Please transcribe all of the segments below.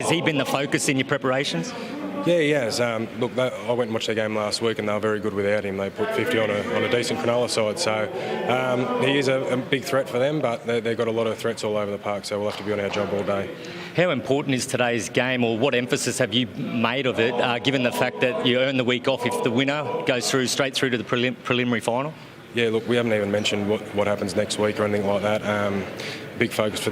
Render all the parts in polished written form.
Has he been the focus in your preparations? Yeah, he has. Look, I went and watched their game last week and they were very good without him. They put 50 on a decent Cronulla side, so he is a big threat for them, but they've got a lot of threats all over the park, so we'll have to be on our job all day. How important is today's game, or what emphasis have you made of it, given the fact that you earn the week off if the winner goes straight through to the preliminary final? Yeah, look, we haven't even mentioned what happens next week or anything like that. Big focus for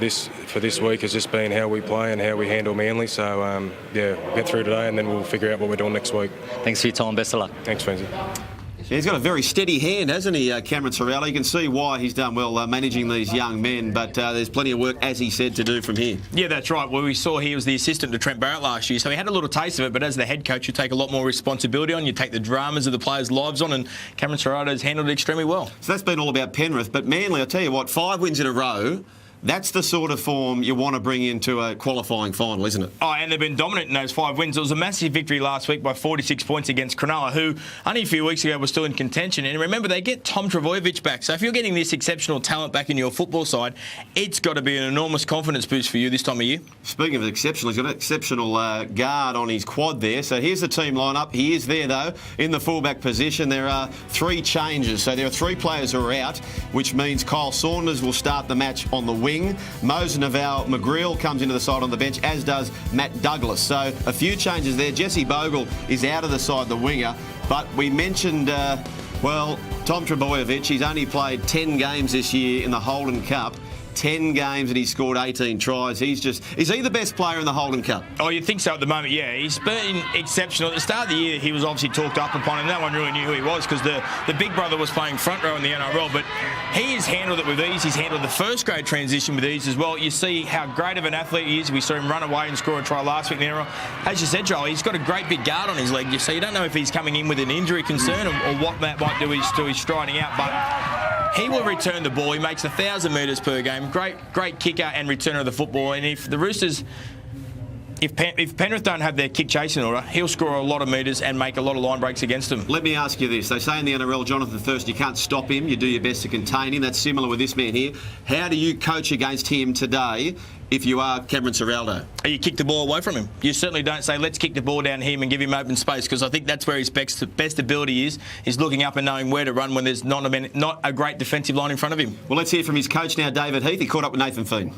this week has just been how we play and how we handle Manly. So, yeah, we'll get through today and then we'll figure out what we're doing next week. Thanks for your time. Best of luck. Thanks, Fenzi. Yeah, he's got a very steady hand, hasn't he, Cameron Sorrell? You can see why he's done well managing these young men, but there's plenty of work, as he said, to do from here. Yeah, that's right. Well, we saw he was the assistant to Trent Barrett last year, so he had a little taste of it, but as the head coach, you take a lot more responsibility on, you take the dramas of the players' lives on, and Cameron Sorrell has handled it extremely well. So that's been all about Penrith, but Manly, I'll tell you what, 5 wins in a row. That's the sort of form you want to bring into a qualifying final, isn't it? Oh, and they've been dominant in those 5 wins. It was a massive victory last week by 46 points against Cronulla, who only a few weeks ago was still in contention. And remember, they get Tom Trbojevic back. So if you're getting this exceptional talent back in your football side, it's got to be an enormous confidence boost for you this time of year. Speaking of exceptional, he's got an exceptional guard on his quad there. So here's the team lineup. He is there, though, in the fullback position. There are 3 changes. So there are 3 players who are out, which means Kyle Saunders will start the match on the wing. Moses Naval-McGreal comes into the side on the bench, as does Matt Douglas. So a few changes there. Jesse Bogle is out of the side, the winger. But we mentioned, Tom Trbojevic, he's only played 10 games this year in the Holden Cup. 10 games and he's scored 18 tries. Is he the best player in the Holden Cup? Oh, you'd think so at the moment, yeah. He's been exceptional. At the start of the year, he was obviously talked up upon, and no one really knew who he was because the big brother was playing front row in the NRL, but he has handled it with ease. He's handled the first grade transition with ease as well. You see how great of an athlete he is. We saw him run away and score a try last week in the NRL. As you said, Joel, he's got a great big guard on his leg, so you don't know if he's coming in with an injury concern or what that might do to his striding out, but he will return the ball. He makes 1,000 metres per game. Great kicker and returner of the football. And if the Roosters, if Penrith don't have their kick chasing order, he'll score a lot of metres and make a lot of line breaks against them. Let me ask you this. They say in the NRL, Jonathan Thurston, you can't stop him. You do your best to contain him. That's similar with this man here. How do you coach against him today if you are Cameron Sorrell? You kick the ball away from him. You certainly don't say, let's kick the ball down him and give him open space, because I think that's where his best ability is looking up and knowing where to run when there's not a great defensive line in front of him. Well, let's hear from his coach now, David Heath. He caught up with Nathan Feen.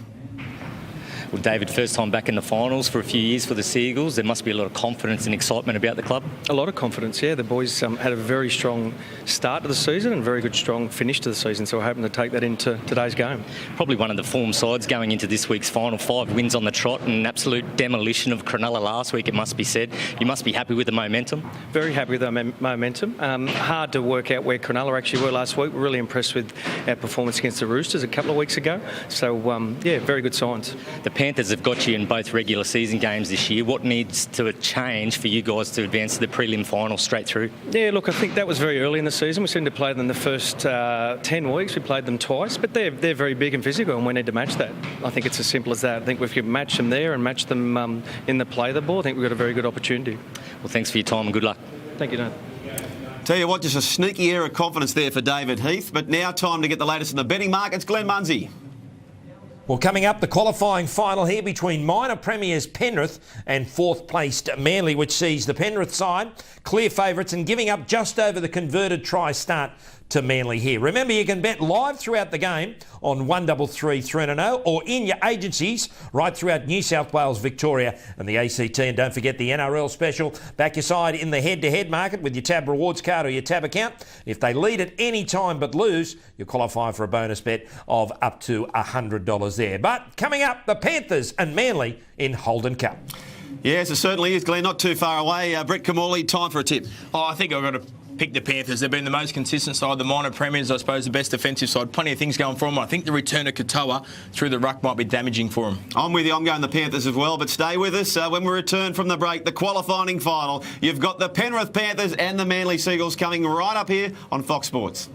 Well, David, first time back in the finals for a few years for the Seagulls. There must be a lot of confidence and excitement about the club. A lot of confidence, yeah. The boys had a very strong start to the season and a very good, strong finish to the season, so we're hoping to take that into today's game. Probably one of the form sides going into this week's final. 5 wins on the trot and an absolute demolition of Cronulla last week, it must be said. You must be happy with the momentum. Very happy with the momentum. Hard to work out where Cronulla actually were last week. We're really impressed with our performance against the Roosters a couple of weeks ago. So, yeah, very good signs. The Panthers have got you in both regular season games this year. What needs to change for you guys to advance to the prelim final straight through? Yeah, look, I think that was very early in the season. We seemed to play them the first 10 weeks. We played them twice, but they're very big and physical, and we need to match that. I think it's as simple as that. I think if we can match them there and match them in the play of the ball, I think we've got a very good opportunity. Well, thanks for your time and good luck. Thank you, Nathan. Tell you what, just a sneaky air of confidence there for David Heath. But now time to get the latest in the betting markets. Glenn Munsey. Well, coming up, the qualifying final here between minor premiers Penrith and 4th placed Manly, which sees the Penrith side clear favourites and giving up just over the converted try start to Manly here. Remember, you can bet live throughout the game on 133 3-0 or in your agencies right throughout New South Wales, Victoria and the ACT. And don't forget the NRL special. Back your side in the head-to-head market with your TAB rewards card or your TAB account. If they lead at any time but lose, you qualify for a bonus bet of up to $100 there. But coming up, the Panthers and Manly in Holden Cup. Yes, it certainly is, Glenn. Not too far away. Brett Kamali, time for a tip. Oh, I think I've got to pick the Panthers. They've been the most consistent side, the minor premiers, I suppose, the best defensive side. Plenty of things going for them. I think the return of Katoa through the ruck might be damaging for them. I'm with you. I'm going the Panthers as well, but stay with us. When we return from the break, the qualifying final, you've got the Penrith Panthers and the Manly Seagulls coming right up here on Fox Sports.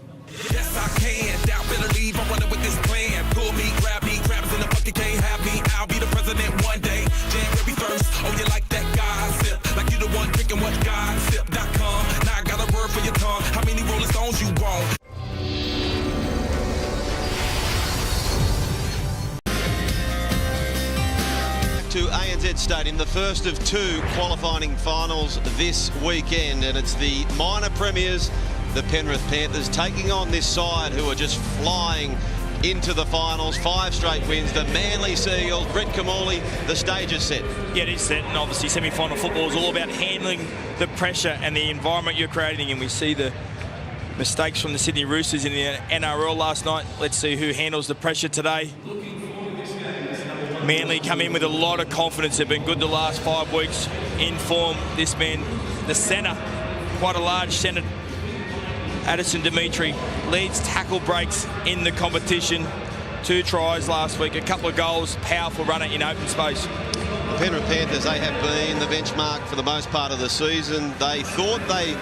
Yes, I can. Doubt, believe, I'm running with this plan. Pull me, grab us in the bucket, can't have me. I'll be the president one day. January 1st. Oh, you like that gossip? Like you the one drinking what gossip.com. Now I got a word for your tongue. How many Rolling Stones you want? To ANZ Stadium, the first of two qualifying finals this weekend, and it's the minor premiers, the Penrith Panthers, taking on this side who are just flying into the finals. 5 straight wins. The Manly Seagulls, Brett Kamali, the stage is set. Yeah, it is set, and obviously semi-final football is all about handling the pressure and the environment you're creating, and we see the mistakes from the Sydney Roosters in the NRL last night. Let's see who handles the pressure today. Manly come in with a lot of confidence. They've been good the last 5 weeks. In form, this man, the centre, quite a large centre, Addison Dimitri, leads tackle breaks in the competition. 2 tries last week, a couple of goals, powerful runner in open space. The Penrith Panthers, they have been the benchmark for the most part of the season. They thought they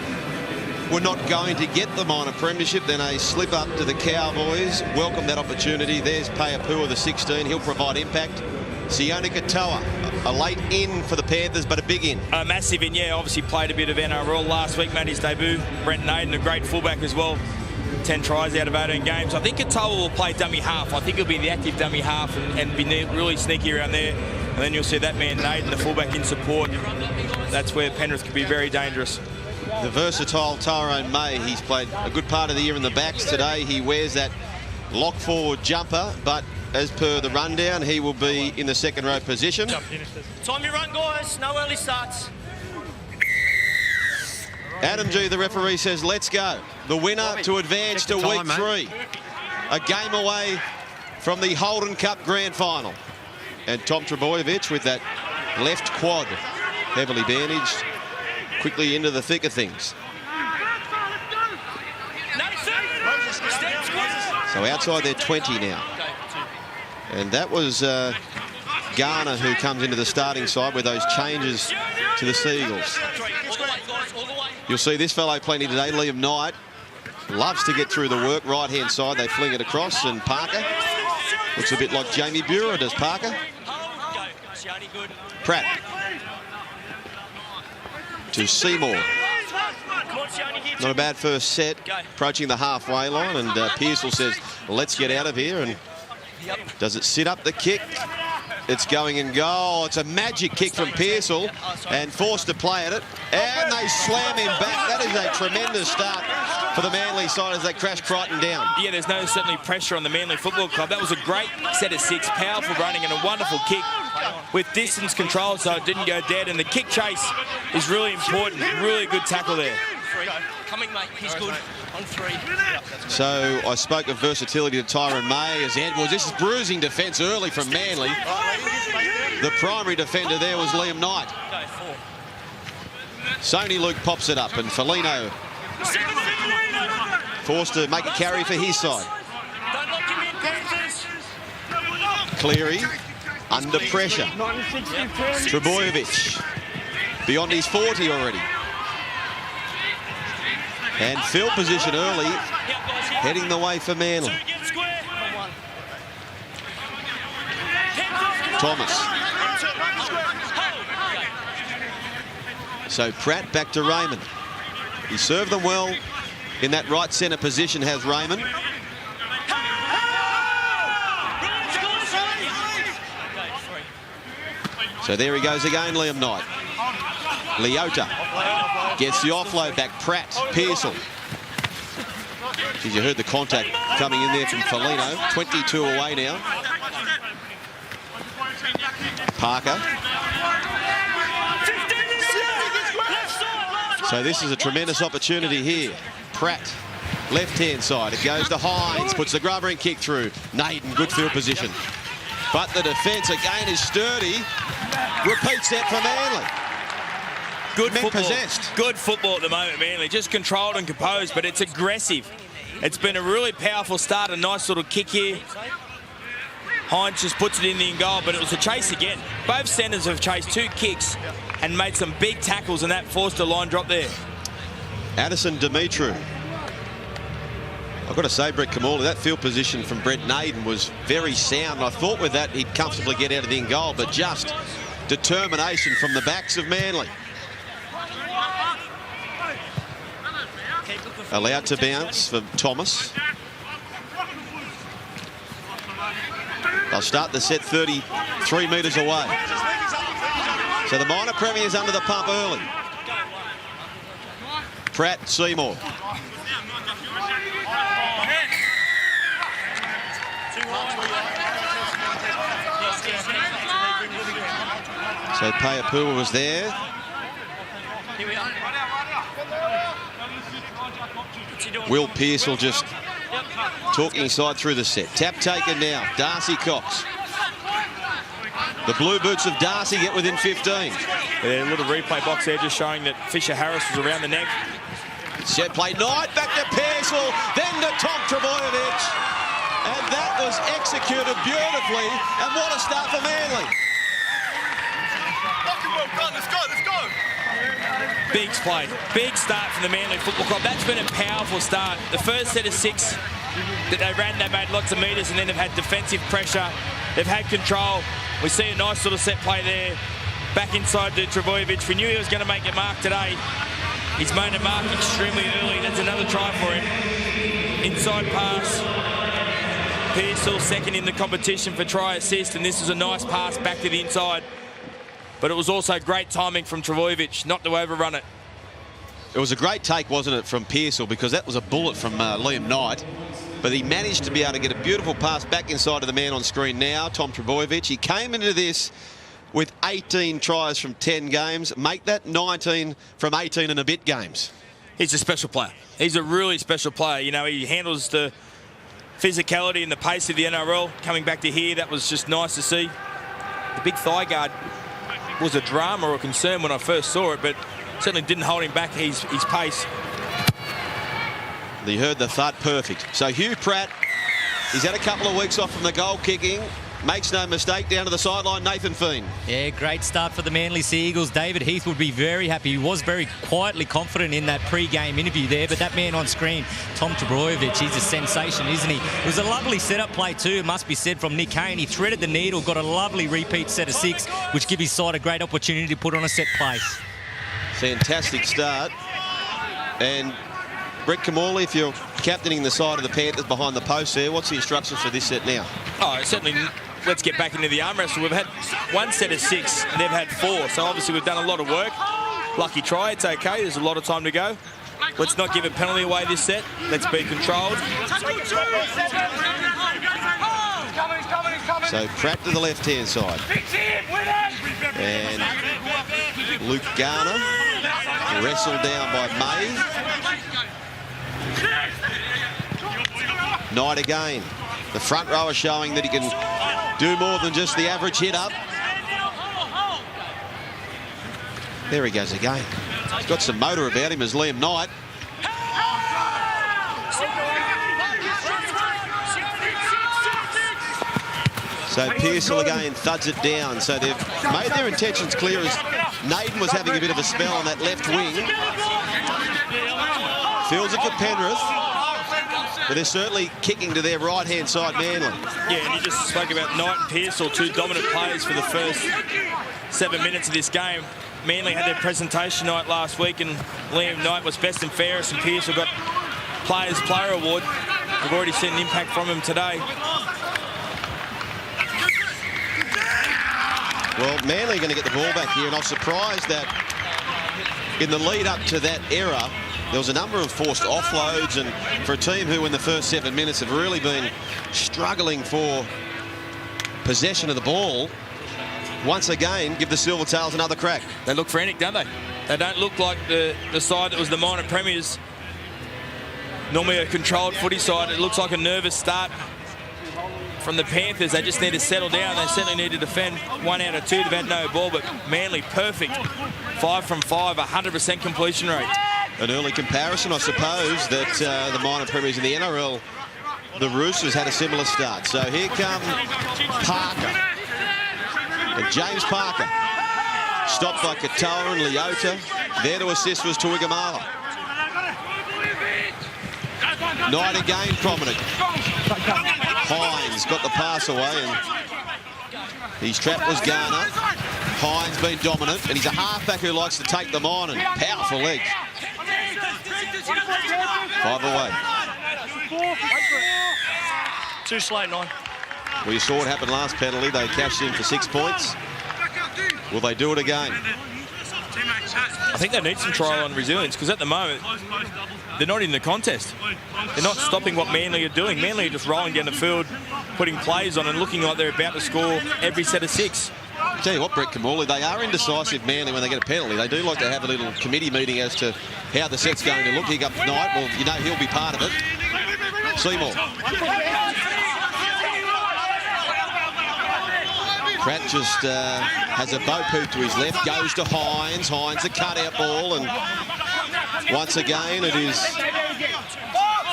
were not going to get the minor premiership, then a slip up to the Cowboys. Welcome that opportunity. There's Payapua, the 16. He'll provide impact. Sione Katoa, a late in for the Panthers, but a big in. A massive in, yeah. Obviously played a bit of NRL last week, made his debut. Brent Naden, a great fullback as well. 10 tries out of 18 games. I think Katoa will play dummy half. I think he'll be the active dummy half and be really sneaky around there. And then you'll see that man Naden, the fullback, in support. That's where Penrith could be very dangerous. The versatile Tyrone May, he's played a good part of the year in the backs. Today he wears that lock forward jumper, but as per the rundown, he will be in the second row position. Time you run, guys. No early starts. Adam G, the referee, says let's go. The winner to advance to week 3. A game away from the Holden Cup Grand Final. And Tom Trbojevic with that left quad heavily bandaged, quickly into the thick of things. So outside their 20 now. And that was Garner who comes into the starting side with those changes to the Seagulls. You'll see this fellow plenty today, Liam Knight. Loves to get through the work, right-hand side. They fling it across, and Parker looks a bit like Jamie Buhrer, does Parker. Pratt to Seymour. Not a bad first set, approaching the halfway line, and Pearsall says, let's get out of here. And does it sit up the kick? It's going in goal. It's a magic kick from Pearsall, and forced to play at it, and they slam him back. That is a tremendous start for the Manly side as they crash Crichton down. Yeah, there's no certainly pressure on the Manly Football Club. That was a great set of 6, powerful running and a wonderful kick with distance control, so it didn't go dead, and the kick chase is really important. Really good tackle there. Coming, mate. He's good. On 3. So I spoke of versatility to Tyrone May as Edwards. This is bruising defence early from Manly. The primary defender there was Liam Knight. Sony Luke pops it up, and Felino forced to make a carry for his side. Cleary under pressure. Trbojevic beyond his 40 already. And field position early, heading the way for Manly. Thomas. So Pratt back to Raymond. He served them well in that right centre position, has Raymond. So there he goes again, Liam Knight. Leota gets the offload back. Pratt, Pearsall. Geez, you heard the contact coming in there from Felino. 22 away now. Parker. So this is a tremendous opportunity here. Pratt, left-hand side. It goes to Hines, puts the grubber and kick through. Naden, good field position. But the defence again is sturdy. Repeats that for Manly. Good football. Possessed. Good football at the moment, Manly. Just controlled and composed, but it's aggressive. It's been a really powerful start. A nice little kick here. Hines just puts it in the goal, but it was a chase again. Both centres have chased 2 kicks and made some big tackles, and that forced a line drop there. Addison Dimitri. I've got to say, Brett Kamali, that field position from Brent Naden was very sound. I thought with that he'd comfortably get out of the goal, but just determination from the backs of Manly. Allowed to bounce for Thomas. They'll start the set 33 metres away. So the minor premiers under the pump early. Pratt, Seymour. So Payapua was there. Will Pearsall just talking inside through the set. Tap taken now. Darcy Cox. The blue boots of Darcy get within 15. A little replay box there just showing that Fisher Harris was around the neck. Set play, Knight back to Pearsall, then to Tom Trbojevic. And that was executed beautifully. And what a start for Manly. Big play. Big start from the Manly Football Club. That's been a powerful start. The first set of 6 that they ran, they made lots of metres, and then they've had defensive pressure. They've had control. We see a nice sort of set play there. Back inside to Trbojevic. We knew he was going to make a mark today. He's made a mark extremely early. That's another try for him. Inside pass. Pearsall second in the competition for try assist, and this is a nice pass back to the inside. But it was also great timing from Trbojevic not to overrun it. It was a great take, wasn't it, from Pearsall, because that was a bullet from Liam Knight. But he managed to be able to get a beautiful pass back inside of the man on screen now, Tom Trbojevic. He came into this with 18 tries from 10 games. Make that 19 from 18 and a bit games. He's a special player. He's a really special player. You know, he handles the physicality and the pace of the NRL. Coming back to here, that was just nice to see. The big thigh guard was a drama or a concern when I first saw it, but certainly didn't hold him back, his pace. You heard the thud, perfect. So Hugh Pratt, he's had a couple of weeks off from the goal kicking. Makes no mistake, down to the sideline, Nathan Feen. Yeah, great start for the Manly Sea Eagles. David Heath would be very happy. He was very quietly confident in that pre-game interview there, but that man on screen, Tom Trbojevic, he's a sensation, isn't he? It was a lovely setup play too, it must be said, from Nick Hayne. He threaded the needle, got a lovely repeat set of 6, which give his side a great opportunity to put on a set play. Fantastic start. And Brett Kamali, if you're captaining the side of the Panthers behind the post there, what's the instructions for this set now? Oh, certainly, let's get back into the arm wrestle. We've had 1 set of 6, and they've had 4. So obviously we've done a lot of work. Lucky try, it's okay. There's a lot of time to go. Let's not give a penalty away this set. Let's be controlled. So Pratt to the left-hand side. And Luke Garner wrestled down by May. Knight again. The front rower showing that he can do more than just the average hit up. There he goes again. He's got some motor about him as Liam Knight. So Pearsall again thuds it down. So they've made their intentions clear as Naden was having a bit of a spell on that left wing. Fields it for Penrith. But they're certainly kicking to their right-hand side, Manly. Yeah, and you just spoke about Knight and Pearsall, 2 dominant players for the first 7 minutes of this game. Manly had their presentation night last week, and Liam Knight was best and fairest, and Pearsall got Players Player Award. We've already seen an impact from him today. Well, Manly are going to get the ball back here, and I was surprised that in the lead up to that era, there was a number of forced offloads, and for a team who in the first 7 minutes have really been struggling for possession of the ball, once again, give the Silvertails another crack. They look frantic, don't they? They don't look like the side that was the minor premiers. Normally a controlled footy side. It looks like a nervous start from the Panthers. They just need to settle down. They certainly need to defend 1 out of 2. They've had no ball, but Manly perfect. 5 from 5, 100% completion rate. An early comparison, I suppose, that the minor premiers in the NRL, the Roosters, had a similar start. So here come Parker. And James Parker. Stopped by Katoa and Leota. There to assist was Tuigamala. Knight again prominent. Hines got the pass away, and his trap was Garner. Hines been dominant, and he's a halfback who likes to take them on, and powerful legs. 5 away. Too slow, 9. Well, you saw what happened last penalty. They cashed in for 6 points. Will they do it again? I think they need some trial on resilience, because at the moment, they're not in the contest. They're not stopping what Manly are doing. Manly are just rolling down the field, putting plays on and looking like they're about to score every set of 6. I'll tell you what, Brett Kamali, they are indecisive, Manly, when they get a penalty. They do like to have a little committee meeting as to how the set's going to look. Here comes Knight. Well, you know he'll be part of it. Seymour. Pratt just has a boat hoop to his left, goes to Hines. Hines, a cutout ball, and once again it is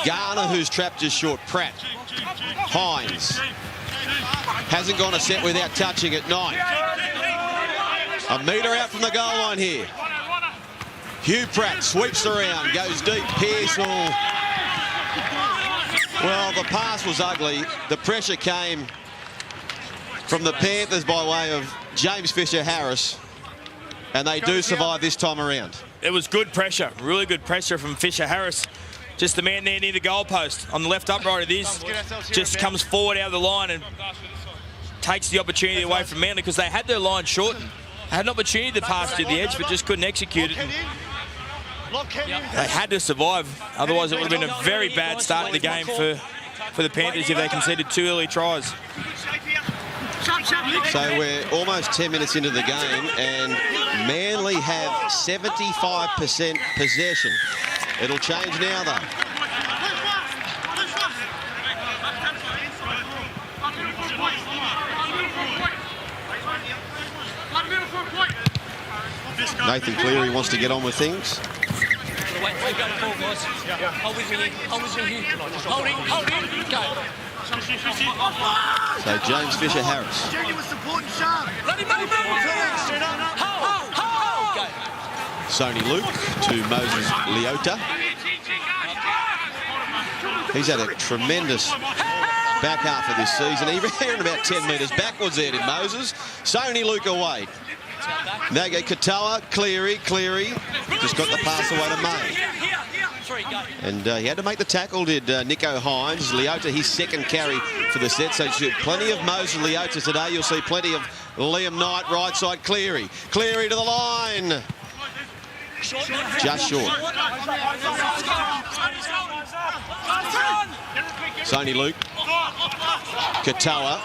Garner who's trapped just short. Pratt. Hines. Hasn't gone a set without touching it. Knight. A metre out from the goal line here. Hugh Pratt sweeps around, goes deep. Pearce. Well, the pass was ugly. The pressure came from the Panthers by way of James Fisher-Harris, and they do survive this time around. It was good pressure, really good pressure from Fisher-Harris. Just the man there near the goalpost. On the left upright it is. Just comes forward out of the line and takes the opportunity away from Manly, because they had their line shortened. They had an opportunity to pass to the edge, but just couldn't execute it. They had to survive. Otherwise, it would have been a very bad start to the game for the Panthers if they conceded 2 early tries. So we're almost 10 minutes into the game, and Manly have 75% possession. It'll change now, though. Nathan Cleary wants to get on with things. So James Fisher-Harris. Sony Luke to Moses Leota. He's had a tremendous back half of this season. He ran about 10 metres backwards there, did Moses. Sony Luke away. Now go Katoa, Cleary just got the pass away to May. And he had to make the tackle, did Nico Hines. Leota, his second carry for the set. So plenty of Moses Leota today. You'll see plenty of Liam Knight, right side, Cleary. Cleary to the line. Just short. Sony Luke. Katoa.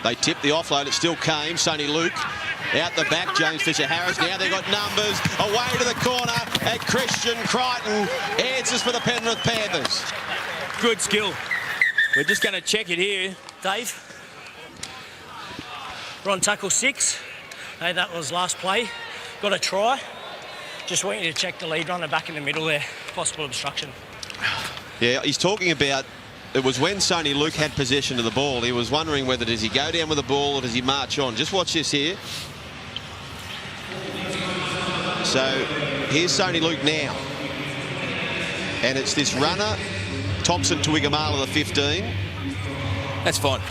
They tipped the offload. It still came. Sony Luke. Out the back, James Fisher-Harris. Now they've got numbers. Away to the corner, and Christian Crichton answers for the Penrith Panthers. Good skill. We're just going to check it here. Dave, we're on tackle 6. Hey, that was last play. Got a try. Just want you to check the lead runner back in the middle there. Possible obstruction. Yeah, he's talking about it was when Sony Luke had possession of the ball. He was wondering whether does he go down with the ball or does he march on. Just watch this here. So here's Sony Luke now. And it's this runner, Thompson Tuigamala, the 15. That's fine.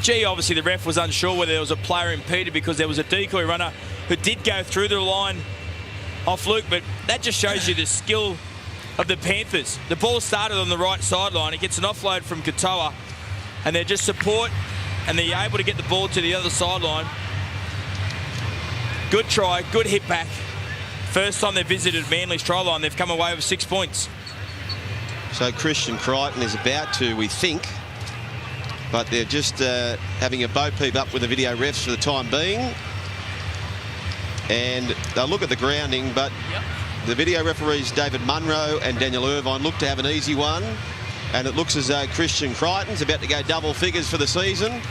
Gee, obviously the ref was unsure whether there was a player impeded because there was a decoy runner who did go through the line off Luke, but that just shows you the skill of the Panthers. The ball started on the right sideline. It gets an offload from Katoa, and they're just support, and they're able to get the ball to the other sideline. Good try, good hit back. First time they visited Manly's try line, they've come away with 6 points. So Christian Crichton is about to, we think, but they're just having a bo peep up with the video refs for the time being. And they'll look at the grounding, but the video referees David Munro and Daniel Irvine look to have an easy one. And it looks as though Christian Crichton's about to go double figures for the season.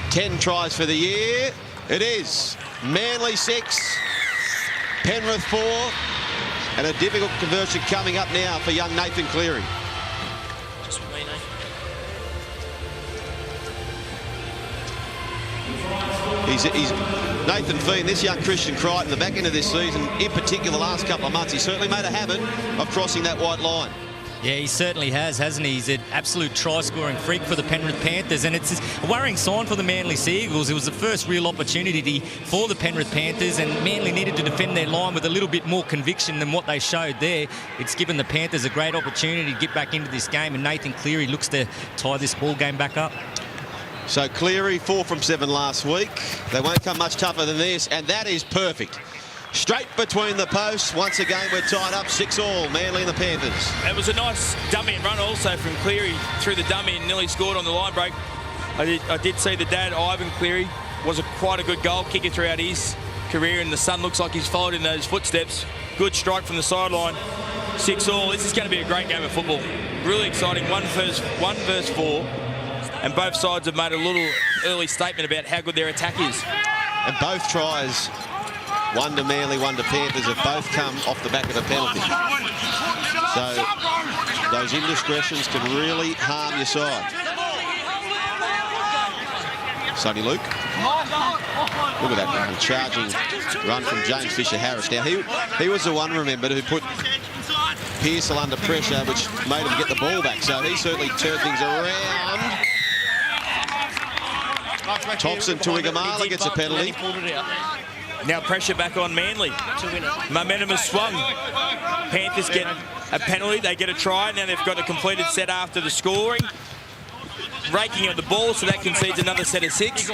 10 tries for the year. It is Manly 6, Penrith 4, and a difficult conversion coming up now for young Nathan Cleary. Just with me, He's Nathan Feen, this young Christian Crichton, the back end of this season, in particular the last couple of months, he certainly made a habit of crossing that white line. Yeah, he certainly has, hasn't he? He's an absolute try-scoring freak for the Penrith Panthers, and it's a worrying sign for the Manly Seagulls. It was the first real opportunity for the Penrith Panthers, and Manly needed to defend their line with a little bit more conviction than what they showed there. It's given the Panthers a great opportunity to get back into this game, and Nathan Cleary looks to tie this ball game back up. So Cleary, 4 from 7 last week. They won't come much tougher than this, and that is perfect. Straight between the posts. Once again, we're tied up 6-all. Manly and the Panthers. It was a nice dummy and run also from Cleary through the dummy and nearly scored on the line break. I did see the dad, Ivan Cleary, was quite a good goal kicker throughout his career, and the son looks like he's followed in those footsteps. Good strike from the sideline. 6-all. This is going to be a great game of football. Really exciting. 1 versus 4. And both sides have made a little early statement about how good their attack is. And both tries, one to Manly, one to Panthers, have both come off the back of a penalty. So those indiscretions can really harm your side. Sonny Luke. Look at that charging run from James Fisher-Harris. Now, he was the one, remembered, who put Pearsall under pressure, which made him get the ball back. So he certainly turned things around. Thompson to Igamala gets a penalty. Now pressure back on Manly. Momentum has swung. Panthers get a penalty. They get a try. Now they've got a completed set after the scoring. Raking of the ball, so that concedes another set of 6.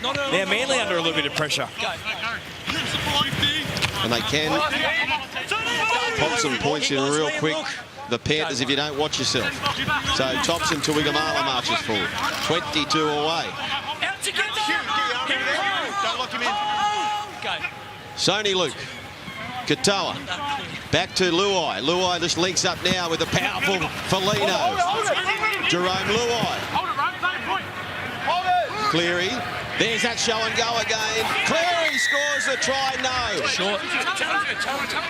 Now Manly under a little bit of pressure. And they can pop some points in real quick, the Panthers, if you don't watch yourself. So Thompson to Igamala marches forward. 22 away. Don't lock him in. Sony Luke. Katoa. Back to Luai. Luai just links up now with the powerful Felino. Jerome Luai. Cleary. There's that show and go again. Cleary scores the try. No.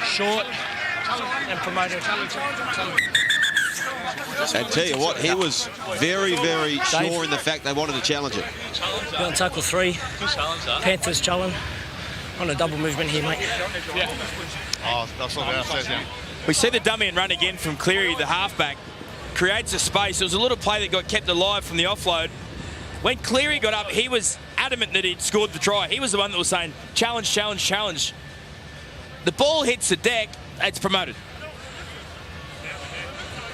Short. And promoted. And tell you what, he was very, very sure in the fact they wanted to challenge it. We're on tackle 3. Panthers challenge. On a double movement here, mate. Oh, that's what I said. We see the dummy and run again from Cleary, the halfback. Creates a space. There was a little play that got kept alive from the offload. When Cleary got up, he was adamant that he'd scored the try. He was the one that was saying, challenge, challenge, challenge. The ball hits the deck, it's promoted.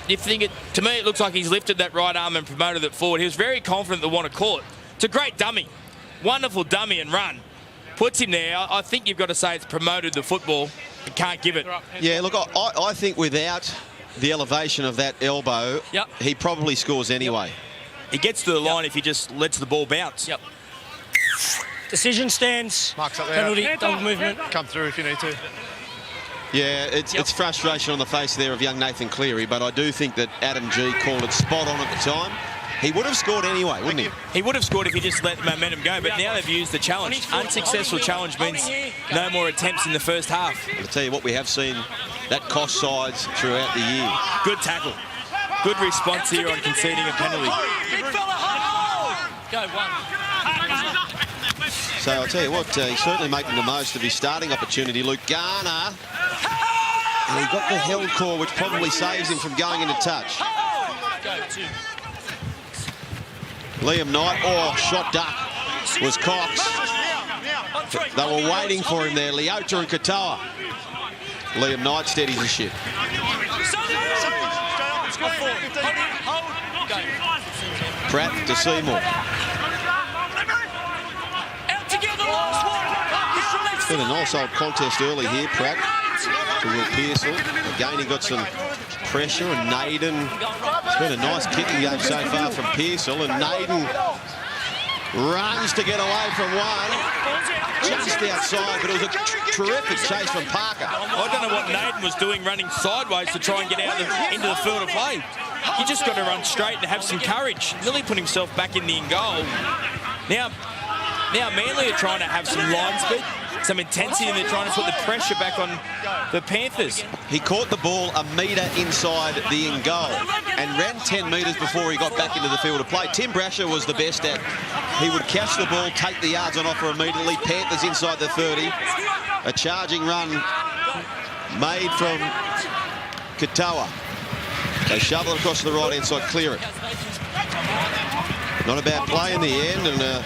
You think it, to me, it looks like he's lifted that right arm and promoted it forward. He was very confident to want to call it. It's a great dummy. Wonderful dummy and run. Puts him there. I think you've got to say it's promoted the football and can't give it. Yeah, look, I think without the elevation of that elbow, he probably scores anyway. He gets to the line if he just lets the ball bounce. Decision stands. Marks up there. Penalty, double movement. Come through if you need to. Yeah, it's frustration on the face there of young Nathan Cleary, but I do think that Adam G called it spot on at the time. He would have scored anyway, wouldn't he? He would have scored if he just let the momentum go, but now they've used the challenge. Unsuccessful challenge means no more attempts in the first half. I'll tell you what, we have seen that cost sides throughout the year. Good tackle. Good response here on conceding a penalty. So I'll tell you what, he's certainly making the most of his starting opportunity. Luke Garner. And he got the held call, which probably saves him from going into touch. Liam Knight, shot duck was Cox. They were waiting for him there, Leota and Katoa. Liam Knight steadies the ship. Pratt to Seymour. It's been a nice old contest early here, Pratt to Will Pearsall. Again, he got some pressure, and Naden. It's been a nice kicking game so far from Pearsall, and Naden runs to get away from one. Just outside, but it was a terrific chase from Parker. I don't know what Naden was doing running sideways to try and get out into the field of play. You just got to run straight and have some courage. Nearly put himself back in the in goal. Now Manly are trying to have some line speed, some intensity, and they're trying to put the pressure back on the Panthers. He caught the ball a metre inside the in goal and ran 10 metres before he got back into the field of play. Tim Brasher was the best at. He would catch the ball, take the yards on offer immediately. Panthers inside the 30. A charging run made from Katoa. They shovel it across to the right-hand side, clear it. Not a bad play in the end, and a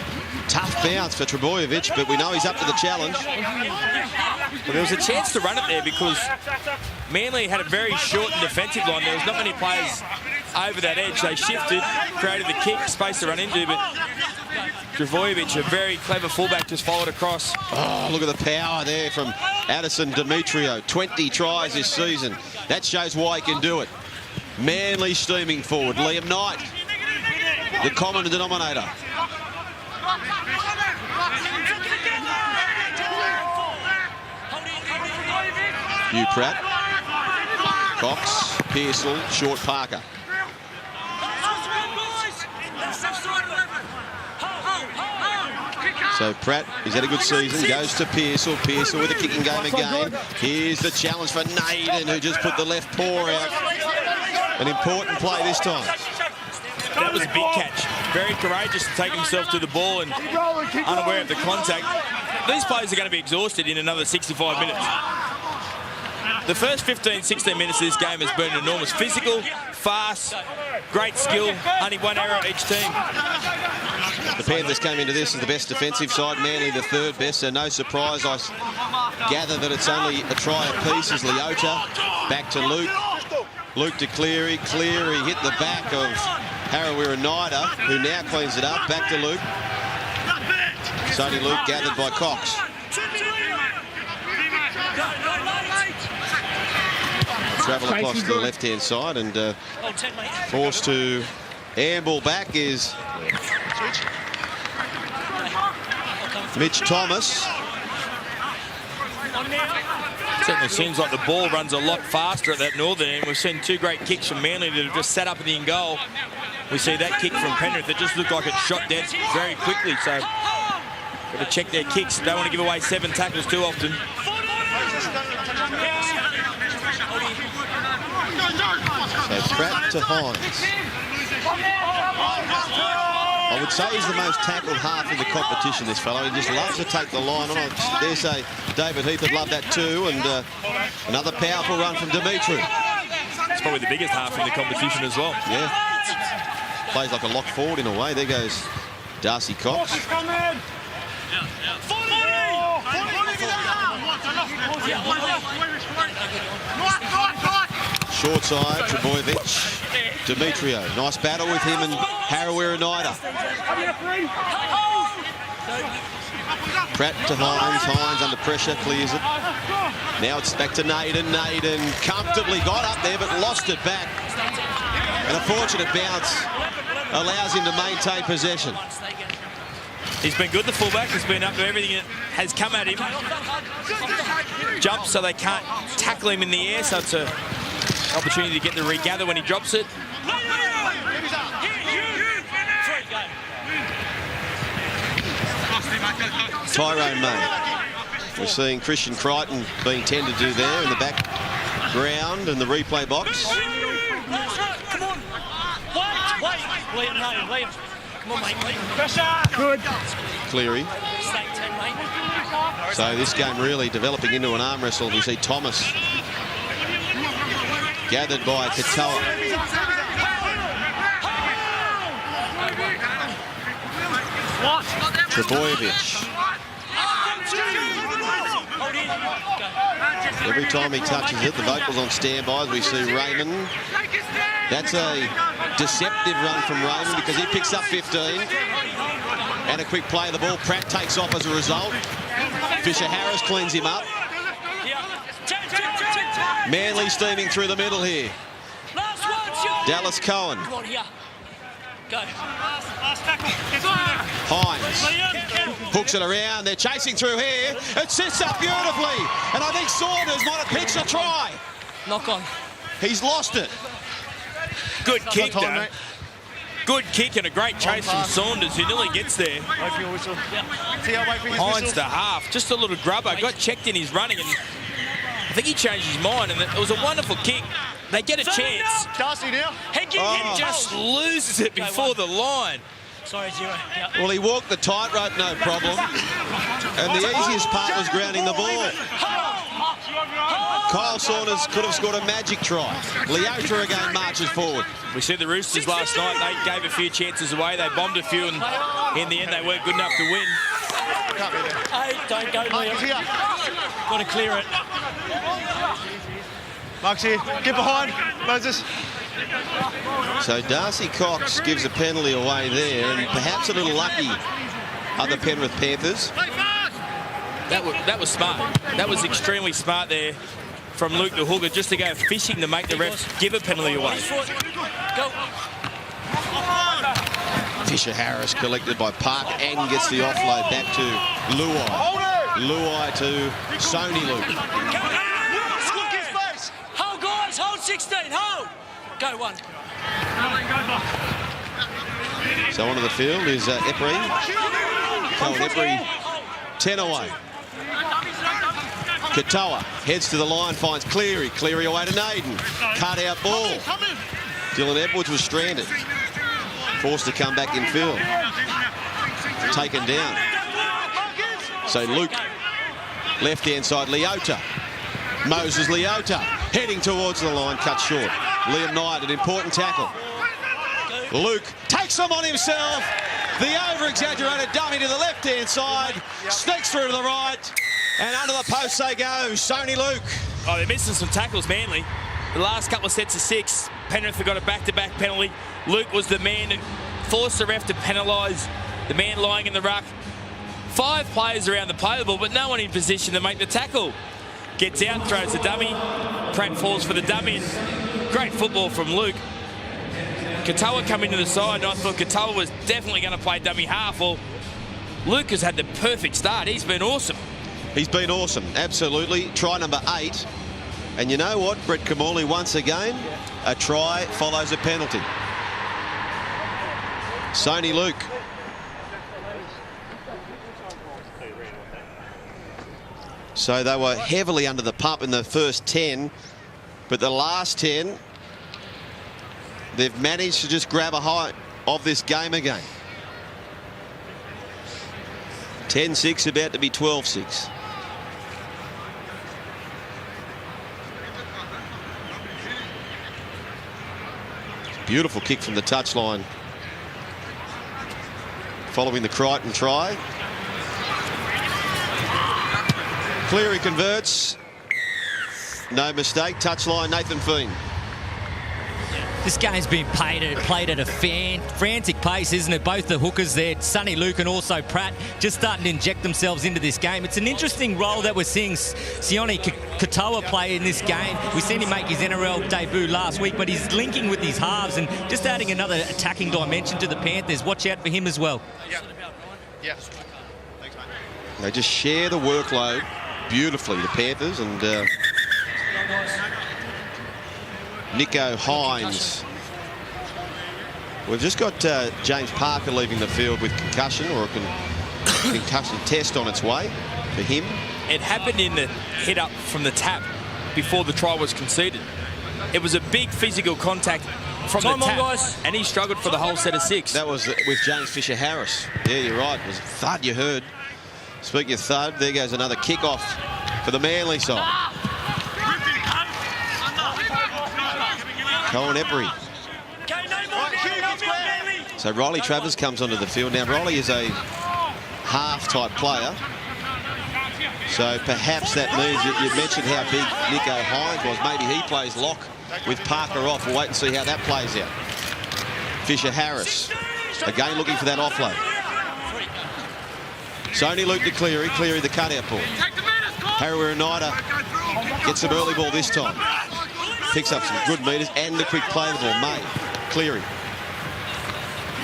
tough bounce for Trebojevic, but we know he's up to the challenge. Well, there was a chance to run it there because Manly had a very short and defensive line. There was not many players over that edge. They shifted, created the kick, space to run into, but Trbojevic, a very clever fullback, just followed across. Oh, look at the power there from Addison Demetrio. 20 tries this season. That shows why he can do it. Manly steaming forward. Liam Knight, the common denominator. Hugh Pratt, Cox, Pearsall, Short, Parker. So Pratt, he's had a good season, goes to Pearsall. Pearsall with a kicking game again. Here's the challenge for Naden, who just put the left paw out. An important play this time. That was a big catch. Very courageous to take himself to the ball and unaware of the contact. These players are going to be exhausted in another 65 minutes. The first 15, 16 minutes of this game has been enormous. Physical, fast, great skill, only one error each team. The Panthers came into this as the best defensive side, Manly the third best, so no surprise. I gather that it's only a try apiece as Leota back to Luke. Luke to Cleary. Cleary hit the back of Harawira-Naida, who now cleans it up. Back to Luke. Sonny Luke gathered by Cox. Travel across to the left-hand side and forced to amble back is Mitch Thomas. Certainly seems like the ball runs a lot faster at that northern end. We've seen two great kicks from Manly that have just sat up in the in goal. We see that kick from Penrith that just looked like it shot dead very quickly. So got to check their kicks. Don't want to give away 7 tackles too often. So Pratt to Hines. I would say he's the most tackled half in the competition, this fellow. He just loves to take the line on. I dare say David Heath would love that too. And another powerful run from Dimitri. It's probably the biggest half in the competition as well. Yeah. Plays like a lock forward in a way. There goes Darcy Cox. Short side, Trbojevic. Demetrio, nice battle with him and Harawira-Naida. Pratt to Hines. Hines under pressure, clears it. Now it's back to Naden. Naden comfortably got up there but lost it back. And a fortunate bounce allows him to maintain possession. He's been good, the fullback. He's been up to everything that has come at him. Jumps so they can't tackle him in the air, so it's an opportunity to get the regather when he drops it. Tyrone May. We're seeing Christian Crichton being tended to there in the background in the replay box. Come on. Wait. Liam. Come on, mate. Pressure. Good. Cleary. So this game really developing into an arm wrestle. We see Thomas gathered by Katoa. Trbojevic. Every time he touches it, the vocals on standby as we see Raymond. That's a deceptive run from Raymond because he picks up 15. And a quick play of the ball. Pratt takes off as a result. Fisher-Harris cleans him up. Manly steaming through the middle here. Dallas Cohen. Hines hooks it around. They're chasing through here. It sits up beautifully. And I think Saunders might have pitched a try. Knock on. He's lost it. Good kick, though. Good kick and a great chase from Saunders, who nearly gets there. Hines to half. Just a little grubber. Got checked in his running, and I think he changed his mind. And it was a wonderful kick. They get a chance. Darcy now. He just loses it before the line. Sorry, 0. Yep. Well, he walked the tightrope, no problem. And the easiest part was grounding the ball. Kyle Saunders could have scored a magic try. Leota again marches forward. We see the Roosters last night. They gave a few chances away. They bombed a few, and in the end, they weren't good enough to win. Hey, don't go, Liam. Got to clear it. Mark's here. Get behind, Moses. So Darcy Cox gives a penalty away there, and perhaps a little lucky are the Penrith Panthers. That was smart. That was extremely smart there from Luke the hooker, just to go fishing to make the ref give a penalty away. Go. Fisher Harris collected by Park and gets the offload back to Luai. Luai to Sony Luke. Hold, guys. Hold 16. Hold. Go one. So onto the field is Epri. Cohen Epri, 10 away. Katoa heads to the line, finds Cleary. Cleary away to Naden. Cut out ball. Dylan Edwards was stranded. Forced to come back in field. Taken down. So Luke, left-hand side, Leota. Moses Leota heading towards the line, cut short. Liam Knight, an important tackle. Luke takes them on himself. The over-exaggerated dummy to the left-hand side. Sneaks through to the right. And under the post they go. Sony Luke. Oh, they're missing some tackles, Manly. The last couple of sets of 6, Penrith have got a back-to-back penalty. Luke was the man that forced the ref to penalise the man lying in the ruck. 5 players around the play ball, but no one in position to make the tackle. Gets out, throws the dummy. Pratt falls for the dummy. Great football from Luke. Katoa coming to the side, and I thought Katoa was definitely going to play dummy half. Well, Luke has had the perfect start. He's been awesome. He's been awesome, absolutely. Try number 8. And you know what? Brett Kamali, once again, a try follows a penalty. Sony Luke. So they were heavily under the pump in the first 10, but the last 10, they've managed to just grab a hold of this game again. 10-6, about to be 12-6. Beautiful kick from the touchline. Following the Crichton try. Cleary converts. No mistake. Touchline, Nathan Feen. This game's been played at a frantic pace, isn't it? Both the hookers there, Sonny Luke and also Pratt, just starting to inject themselves into this game. It's an interesting role that we're seeing Sione Katoa play in this game. We've seen him make his NRL debut last week, but he's linking with his halves and just adding another attacking dimension to the Panthers. Watch out for him as well. Yeah. Thanks, mate. They just share the workload beautifully, the Panthers, and Nico Hines. We've just got James Parker leaving the field with concussion, or a concussion test on its way for him. It happened in the hit up from the tap before the try was conceded. It was a big physical contact from the tap, guys. And he struggled for the whole set of 6. That was with James Fisher Harris. Yeah, you're right. It was a thud, you heard. Speaking of thud, there goes another kick-off for the Manly side. Cohen Epri. So Riley Travers comes onto the field. Now, Riley is a half-type player. So perhaps that means that you mentioned how big Nico Hines was. Maybe he plays lock with Parker off. We'll wait and see how that plays out. Fisher Harris. Again looking for that offload. Sony Luke to Cleary. Cleary the cutout ball. Harry Warringah gets some early ball this time. Picks up some good metres and the quick play of the ball. May. Cleary.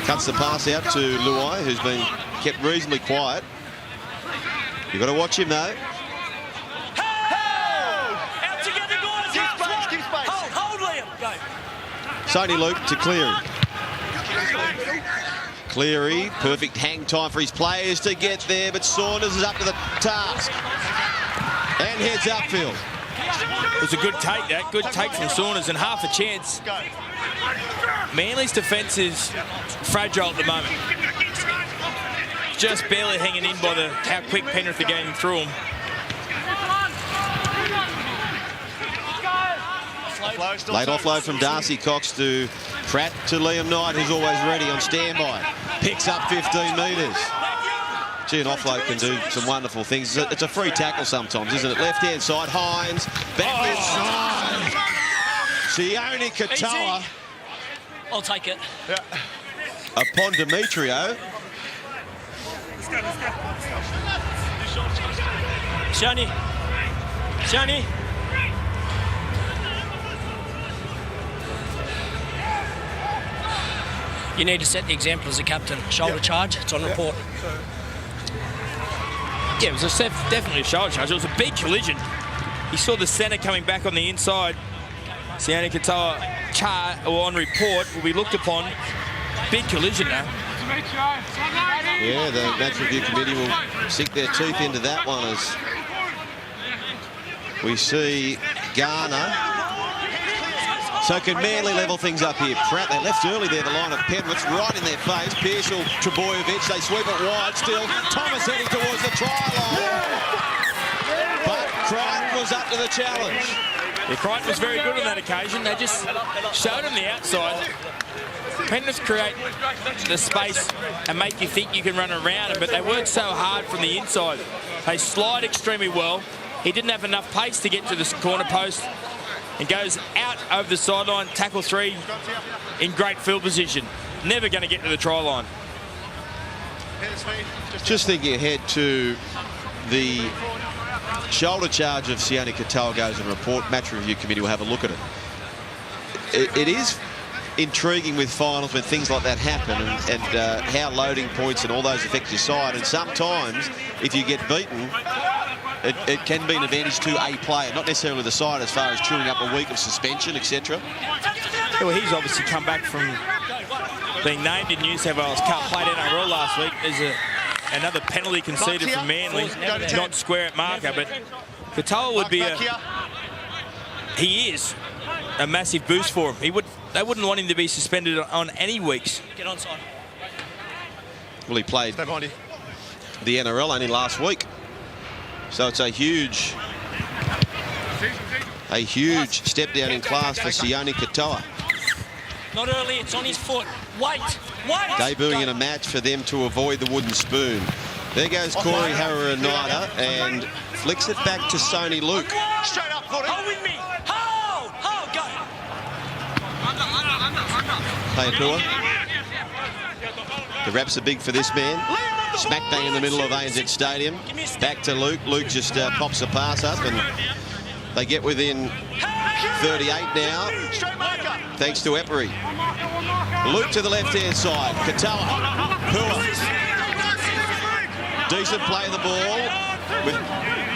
Cuts the pass out to Luai, who's been kept reasonably quiet. You've got to watch him, though. Out together, guys. Keep space. Hold, Liam. Go. Sony Luke to Cleary. Cleary, perfect hang time for his players to get there, but Saunders is up to the task. And heads upfield. It was a good take, that. Good take from Saunders and half a chance. Manly's defence is fragile at the moment. Just barely hanging in by how quick Penrith are getting through them. Late offload from Darcy Cox to Pratt to Liam Knight, who's always ready on standby. Picks up 15 metres. Gee, an offload can do some wonderful things. It's a free tackle sometimes, isn't it? Left-hand side, Hines. Backward side. Sione Katoa I'll take it. Upon Demetrio. Shani. You need to set the example as a captain. Shoulder charge, it's on report. Yeah, it was definitely a shoulder charge. It was a big collision. He saw the centre coming back on the inside. Sione Katoa on report will be looked upon. Big collision now. Yeah, the match review committee will sink their teeth into that one as we see Garner. So can Manly level things up here? Pratt, they left early there, the line of Penrith, right in their face. Pearsall, Trebojevic, they sweep it wide still. Thomas heading towards the try line. But Crichton was up to the challenge. Yeah, Crichton was very good on that occasion. They just showed him the outside. Penrith create the space and make you think you can run around him, but they work so hard from the inside. They slide extremely well. He didn't have enough pace to get to the corner post and goes out over the sideline, tackle 3 in great field position. Never going to get to the try line. Just thinking ahead to the shoulder charge of Sione Katoa goes in report. Match review committee will have a look at it. It is intriguing with finals when things like that happen and how loading points and all those affect your side. And sometimes, if you get beaten, it can be an advantage to a player, not necessarily the side as far as chewing up a week of suspension, etc. Well, he's obviously come back from being named in New South Wales Cup, played NRL last week. There's another penalty conceded from Manly, not square at marker, but Katoa would be he is a massive boost for him. They wouldn't want him to be suspended on any weeks. Get onside. Well, he played the NRL only last week. So it's a huge step down in class for Sione Katoa. Not early, it's on his foot. Wait. Debuting in a match for them to avoid the wooden spoon. There goes Corey Harawira and flicks it back to Sony Luke. Straight up, footy. Hold with me. Hold, go. Payapua. The raps are big for this man. Smack bang in the middle of ANZ Stadium. Back to Luke. Luke just pops a pass up and they get within 38 now. Thanks to Eppery. Luke to the left-hand side. Katoa. Pua. Decent play of the ball with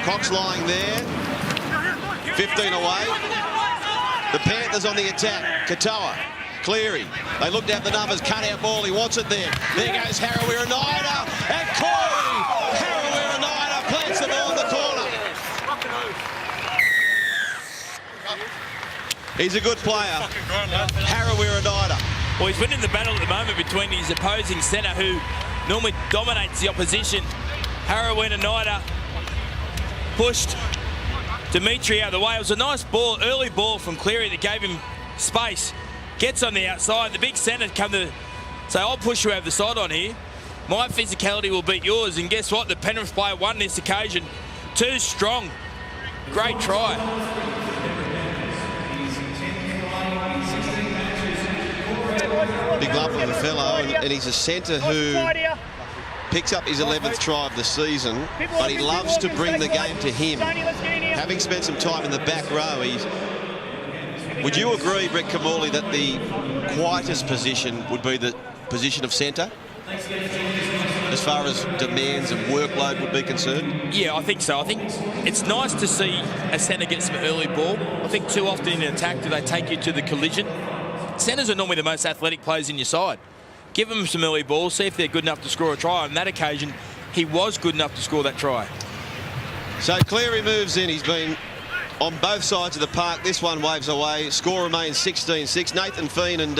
Cox lying there. 15 away. The Panthers on the attack. Katoa. Cleary. They looked at the numbers. Cut out ball. He wants it there. There goes Harawira and Corey Harawira plants the ball in the corner. He's a good player. Harawira. Well, he's winning the battle at the moment between his opposing centre, who normally dominates the opposition. Harawira pushed Dimitri out of the way. It was a nice ball, early ball from Cleary that gave him space. Gets on the outside. The big centre come to say, I'll push you over the sideline here. My physicality will beat yours. And guess what? The Penrith player won this occasion. Too strong. Great try. Big love of a fellow, and he's a centre who picks up his 11th try of the season, but he loves to bring the game to him. Having spent some time in the back row, would you agree, Brett Kamali, that the quietest position would be the position of centre, as far as demands and workload would be concerned? Yeah, I think so. I think it's nice to see a centre get some early ball. I think too often in attack do they take you to the collision. Centres are normally the most athletic players in your side. Give them some early ball, see if they're good enough to score a try. On that occasion, he was good enough to score that try. So Cleary moves in. He's been on both sides of the park. This one waves away. Score remains 16-6. Nathan Feen, and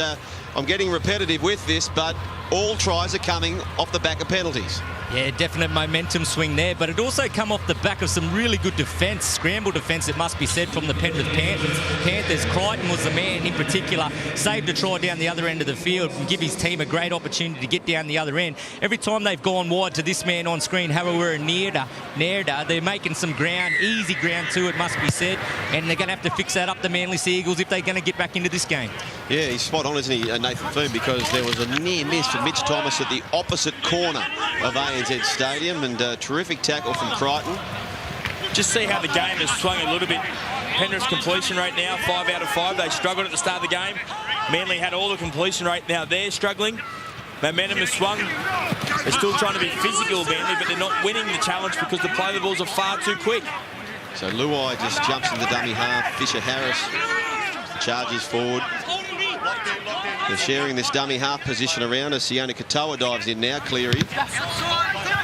I'm getting repetitive with this, but all tries are coming off the back of penalties. Yeah, definite momentum swing there, but it also come off the back of some really good defence, scramble defence, it must be said, from the Penrith Panthers. Crichton was the man in particular, saved a try down the other end of the field and give his team a great opportunity to get down the other end. Every time they've gone wide to this man on screen, Harawira Nairda, they're making some ground, easy ground too, it must be said, and they're going to have to fix that up, the Manly Sea Eagles, if they're going to get back into this game. Yeah, he's spot on, isn't he, Nathan Foon, because there was a near miss from Mitch Thomas at the opposite corner of ANZ Stadium, and a terrific tackle from Crichton. Just see how the game has swung a little bit. Penrith's completion rate now, 5 out of 5. They struggled at the start of the game. Manly had all the completion rate. Now they're struggling. Momentum has swung. They're still trying to be physical, Manly, but they're not winning the challenge because the play the balls are far too quick. So Luai just jumps in the dummy half. Fisher Harris charges forward. They're sharing this dummy half position around as Sione Katoa dives in now. Cleary.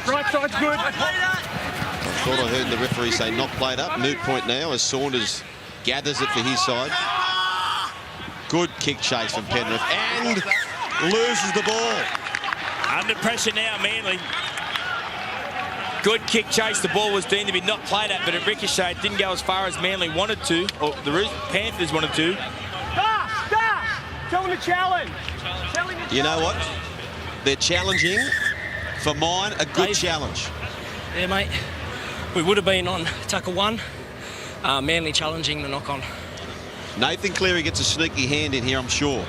Right side's good. I thought I heard the referee say not played up. Moot point now as Saunders gathers it for his side. Good kick chase from Penrith and loses the ball. Under pressure now, Manly. Good kick chase. The ball was deemed to be not played at, but it ricocheted. Didn't go as far as Manly wanted to, or the Panthers wanted to. Tell them to challenge. You know what? They're challenging, for mine, a good challenge. Yeah, mate. We would have been on tackle 1. Manly challenging the knock-on. Nathan Cleary gets a sneaky hand in here, I'm sure.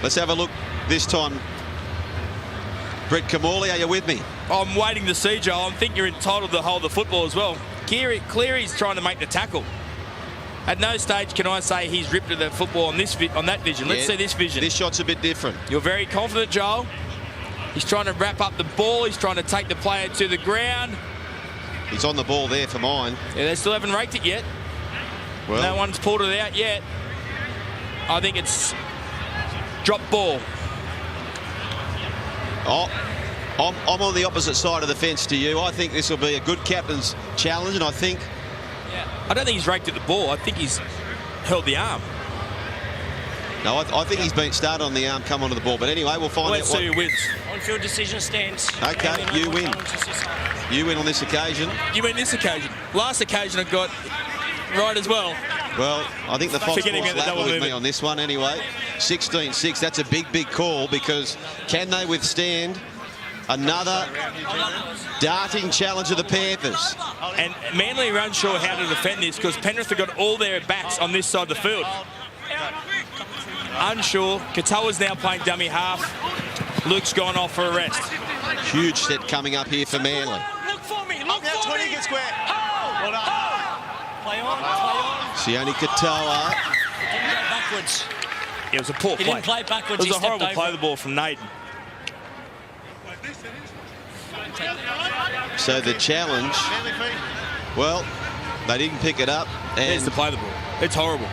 Let's have a look this time. Brett Kamali, are you with me? I'm waiting to see, Joel. I think you're entitled to hold the football as well. Cleary's trying to make the tackle. At no stage can I say he's ripped at the football on that vision. Let's see this vision. This shot's a bit different. You're very confident, Joel. He's trying to wrap up the ball. He's trying to take the player to the ground. He's on the ball there for mine. Yeah, they still haven't raked it yet. Well, no one's pulled it out yet. I think it's drop ball. Oh, I'm on the opposite side of the fence to you. I think this will be a good captain's challenge, and I think... I don't think he's raked at the ball. I think he's held the arm. No, I think he's been started on the arm, come onto the ball. But anyway, we'll find out. Let's see who wins. On-field decision stands. Okay, you win. You win on this occasion. You win this occasion. Last occasion I got right as well. Well, I think the Fox Sports level with me on this one anyway. 16-6, that's a big, big call, because can they withstand another darting challenge of the Panthers? And Manly are unsure how to defend this because Penrith have got all their backs on this side of the field. Unsure. Katoa's now playing dummy half. Luke's gone off for a rest. Huge set coming up here for Manly. Look for me. Look for 20 me. gets square. Well done. Play on. Play on. Sione Katoa. He didn't go backwards. It was a poor play. He didn't play backwards. It was a horrible play the ball from Naden. So the challenge, well, they didn't pick it up. And there's the play the ball. It's horrible.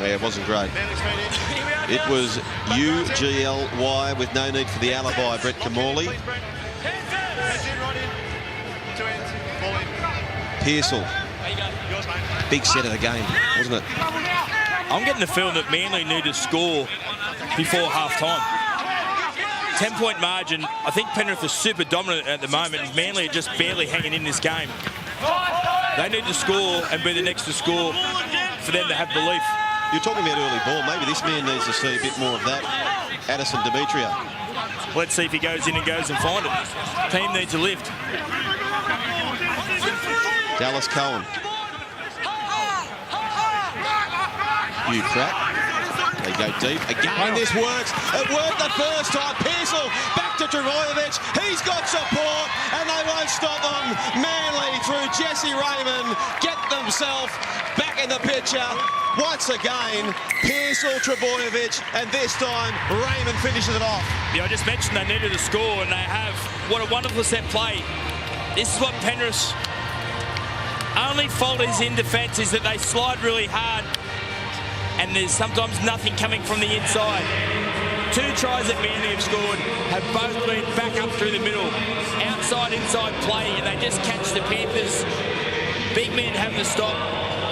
Yeah, it wasn't great. It was UGLY with no need for the alibi, Brett Kamali. Pearsall. Big set of the game, wasn't it? I'm getting the feeling that Manly need to score before half-time. 10-point margin. I think Penrith are super dominant at the moment, and Manly are just barely hanging in this game. They need to score and be the next to score for them to have belief. You're talking about early ball. Maybe this man needs to see a bit more of that. Addison Demetrio. Let's see if he goes in and goes and find it. Team needs a lift. Dallas Cohen. You crap. They go deep. Again, this works. It worked the first time. Pearsall back to Trbojevic. He's got support, and they won't stop them. Manly, through Jesse Raymond, get themselves back in the picture. Once again, Pearsall, Trbojevic, and this time, Raymond finishes it off. Yeah, I just mentioned they needed a score, and they have. What a wonderful set play. This is what Penrith's only fault is in defence, is that they slide really hard, and there's sometimes nothing coming from the inside. 2 tries that Manly have scored have both been back up through the middle. Outside, inside play, and they just catch the Panthers. Big men having to stop,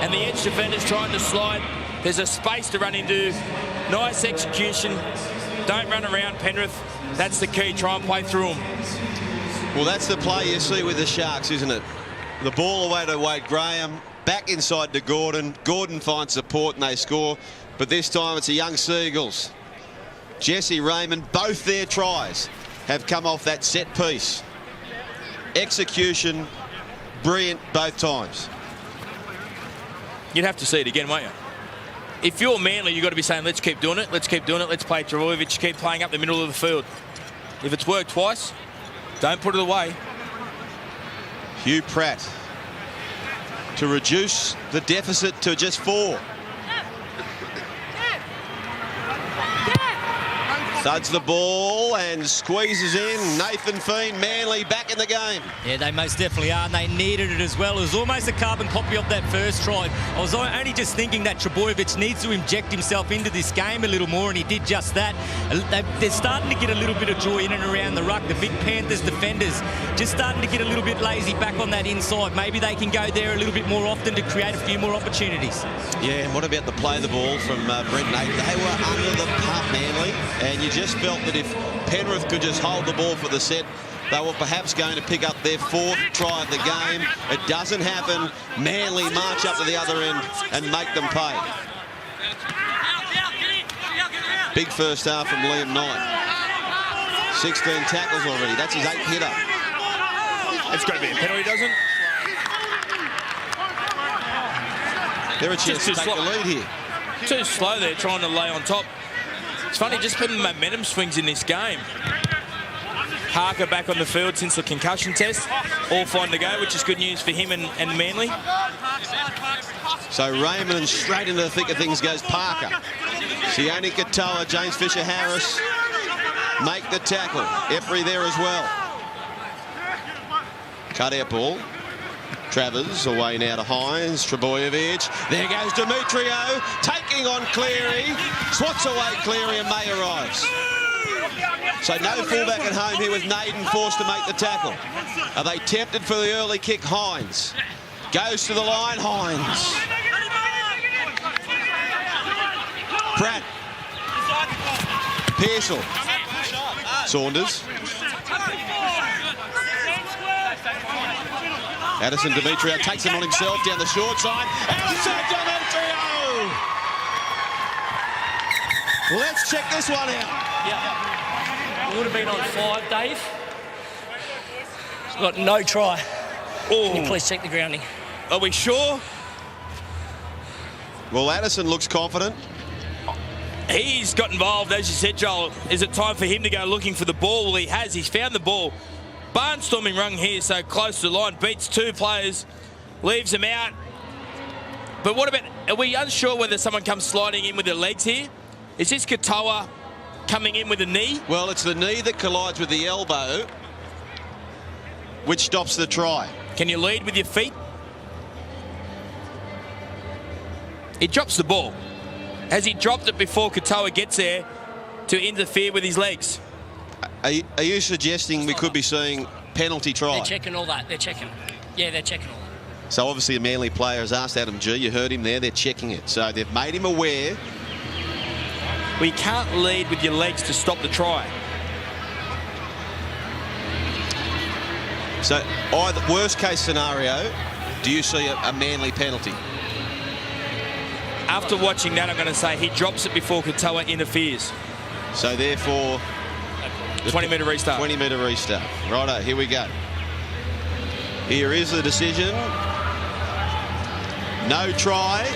and the edge defenders trying to slide. There's a space to run into. Nice execution. Don't run around Penrith. That's the key. Try and play through them. Well, that's the play you see with the Sharks, isn't it? The ball away to Wade Graham, back inside to Gordon. Gordon finds support and they score. But this time it's the young Seagulls. Jesse Raymond, both their tries have come off that set piece. Execution, brilliant both times. You'd have to see it again, won't you? If you're Manly, you've got to be saying, let's keep doing it, let's keep doing it, let's play Trbojevic, keep playing up the middle of the field. If it's worked twice, don't put it away. Hugh Pratt to reduce the deficit to just 4. Thuds the ball and squeezes in. Nathan Feen, Manly back in the game. Yeah, they most definitely are, and they needed it as well. It was almost a carbon copy of that first try. I was only just thinking that Trbojevic needs to inject himself into this game a little more, and he did just that. They're starting to get a little bit of joy in and around the ruck. The big Panthers defenders just starting to get a little bit lazy back on that inside. Maybe they can go there a little bit more often to create a few more opportunities. Yeah, and what about the play of the ball from Brent Naden? They were under the pump, Manly, and you just felt that if Penrith could just hold the ball for the set, they were perhaps going to pick up their 4th try of the game. It doesn't happen. Manly march up to the other end and make them pay. Big first half from Liam Knight. 16 tackles already. That's his 8th hitter. It's got to be a penalty, doesn't it? They're a chance to take the lead here. Too slow there, trying to lay on top. It's funny, just putting momentum swings in this game. Parker back on the field since the concussion test. All fine to go, which is good news for him and Manly. So Raymond straight into the thick of things goes Parker. Sione Katoa, James Fisher-Harris make the tackle. Eppry there as well. Cut out ball. Travers away now to Hines. Trbojevic. There goes Demetrio taking on Cleary. Swats away Cleary and May arrives. So no fullback at home here with Naden forced to make the tackle. Are they tempted for the early kick? Hines goes to the line. Hines. Pratt. Pearsall. Saunders. Addison Demetrio takes him on himself down the short side. Outside Demetrio! Let's check this one out. Yeah. It would have been on 5, Dave. He's got no try. Can you please check the grounding? Are we sure? Well, Addison looks confident. He's got involved, as you said, Joel. Is it time for him to go looking for the ball? Well, he has. He's found the ball. Barnstorming run here, so close to the line. Beats 2 players, leaves him out. But what about, are we unsure whether someone comes sliding in with their legs here? Is this Katoa coming in with a knee? Well, it's the knee that collides with the elbow, which stops the try. Can you lead with your feet? He drops the ball. Has he dropped it before Katoa gets there to interfere with his legs? Are you suggesting we could be seeing penalty try? They're checking all that. They're checking. Yeah, they're checking all that. So obviously a Manly player has asked Adam G. You heard him there. They're checking it. So they've made him aware. We can't lead with your legs to stop the try. So either worst case scenario, do you see a Manly penalty? After watching that, I'm going to say he drops it before Katoa interferes. So therefore... 20-metre restart. 20-metre restart. Righto, here we go. Here is the decision. No try.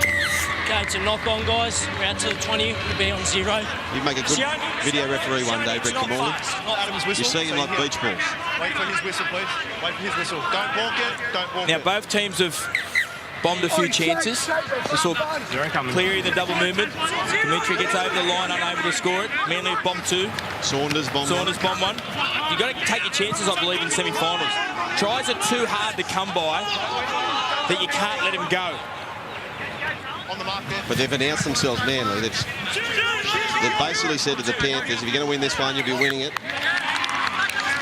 Okay, it's a knock-on, guys. We're out to the 20. We'll be on 0. You'd make a good video referee one day, Brett Kamali. Not Adam's whistle. You're seeing him like beach balls. Wait for his whistle, please. Wait for his whistle. Don't walk it. Don't walk it. Now, both teams have bombed a few chances. We saw Cleary in the double movement. Dimitri gets over the line, unable to score it. Manly have bombed 2. Saunders bombed 1. You've got to take your chances, I believe, in semi-finals. Tries are too hard to come by that you can't let him go. But they've announced themselves Manly. They've basically said to the Panthers, if you're going to win this one, you'll be winning it.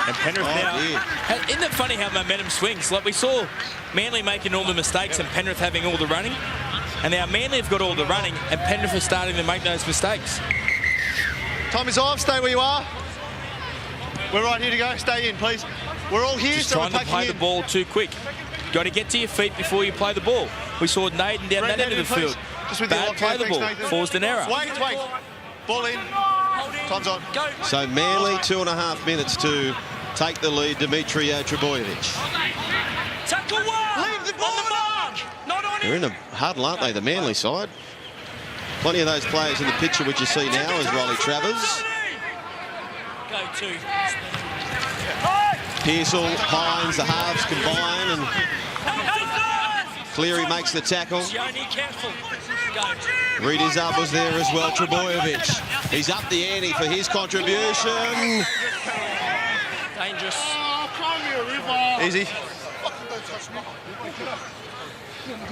And Penrith now. Isn't it funny how momentum swings? Like we saw Manly making all the mistakes and Penrith having all the running. And now Manly have got all the running and Penrith are starting to make those mistakes. Time is off. Stay where you are. We're right here to go. Stay in, please. We're all here, Just so trying we're to play packing the ball too quick. Got to get to your feet before you play the ball. We saw Naden down that end of the field. Just with Bad your play the ball. Forced an error. Wait. Ball in. Time's on. Go. So Manly 2.5 minutes to take the lead. Demetrio Trebojevic. Tackle one. Leave the ball on the mark. Not on They're it. in a huddle, aren't they, the Manly side? Plenty of those players in the picture which you see now is Riley Travers. Go two. Pearsall, Hines, the halves combine, and Cleary makes the tackle. Careful. Go. Reed Izzard was there as well. Trebojevic, he's up the ante for his contribution. Dangerous. Easy.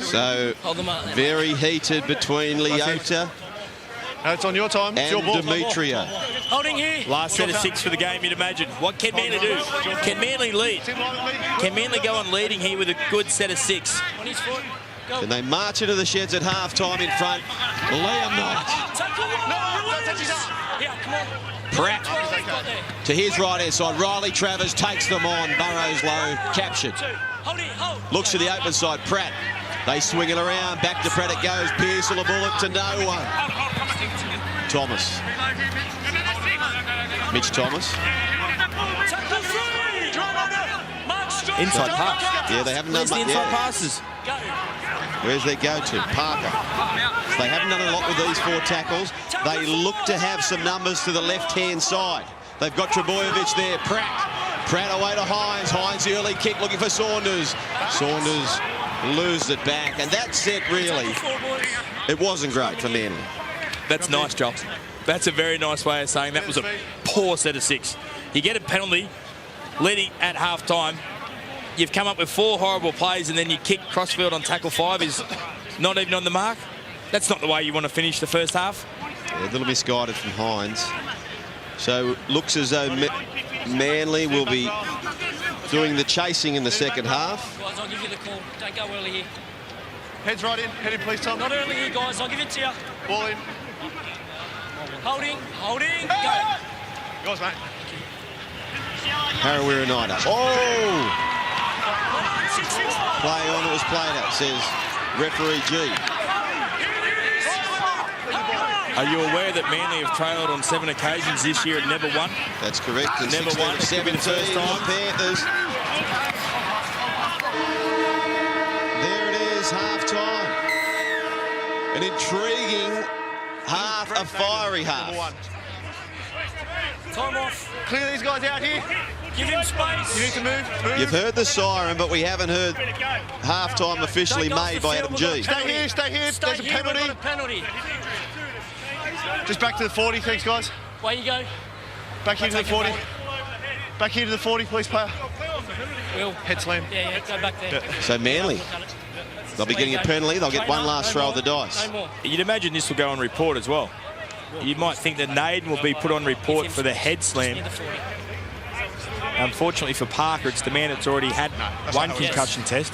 So Hold them up. very heated between Leota No, it's on your time. It's your and ball. Demetrio. Holding here. Last set of 6 for the game, you'd imagine. What can Manly do? Can Manly lead? Can Manly go on leading here with a good set of 6? On his foot. Go. And they march into the sheds at half-time in front. Liam Knight Tackle one. Yeah, come on. Pratt Got there. to his right-hand side. Riley Travers takes them on. Burrows low, captured. Hold it. Hold. Looks to the open side. Pratt. They swing it around. Back to Pratt it goes. Pearsall a bullet to no one. Thomas. Mitch Thomas. Tackle three. Mark Strong. Inside pass. Yeah, they haven't done Where's the much. inside Yeah. passes? Go. Where's their go-to? Parker. So they haven't done a lot with these 4 tackles. They look to have some numbers to the left-hand side. They've got Trebojevic there. Pratt away to Hines. Hines the early kick looking for Saunders. Saunders loses it back. And that's it, really. It wasn't great for Manly. That's nice, Jops. That's a very nice way of saying that was a poor set of 6. You get a penalty leading at half-time. You've come up with 4 horrible plays and then you kick crossfield on tackle 5 is not even on the mark. That's not the way you want to finish the first half. Yeah, a little misguided from Hines. So looks as though Manly will be doing the chasing in the second half. Guys, I'll give you the call. Don't go early here. Heads right in. Head in, please, Tom. Not early here, guys. I'll give it to you. Ball in. Holding. Go. Yours, mate. Harawira Nida. Oh! Play on, it was played at, says referee G. Are you aware that Manly have trailed on 7 occasions this year and never won? That's correct. And Never 16 won. of It could be the 17 first on time. Panthers. There it is, half-time. An intriguing half, a fiery half. Time off. Clear these guys out here. Give him space. You need to move. You've heard the siren, but we haven't heard half-time officially Don't go off made the by field, Adam we've got G. a Stay here. Stay There's a here. We've penalty. got a penalty. Just back to the 40. Thanks, guys. Way you go. Back here to the 40. Back here to the 40, please, player. Will. Head slam. Yeah, go back there. So Manly, they'll be getting a penalty. They'll get one last throw of the dice. No more. You'd imagine this will go on report as well. You might think that Naden will be put on report for the head slam. Near the 40. Unfortunately for Parker, it's the man that's already had one concussion test.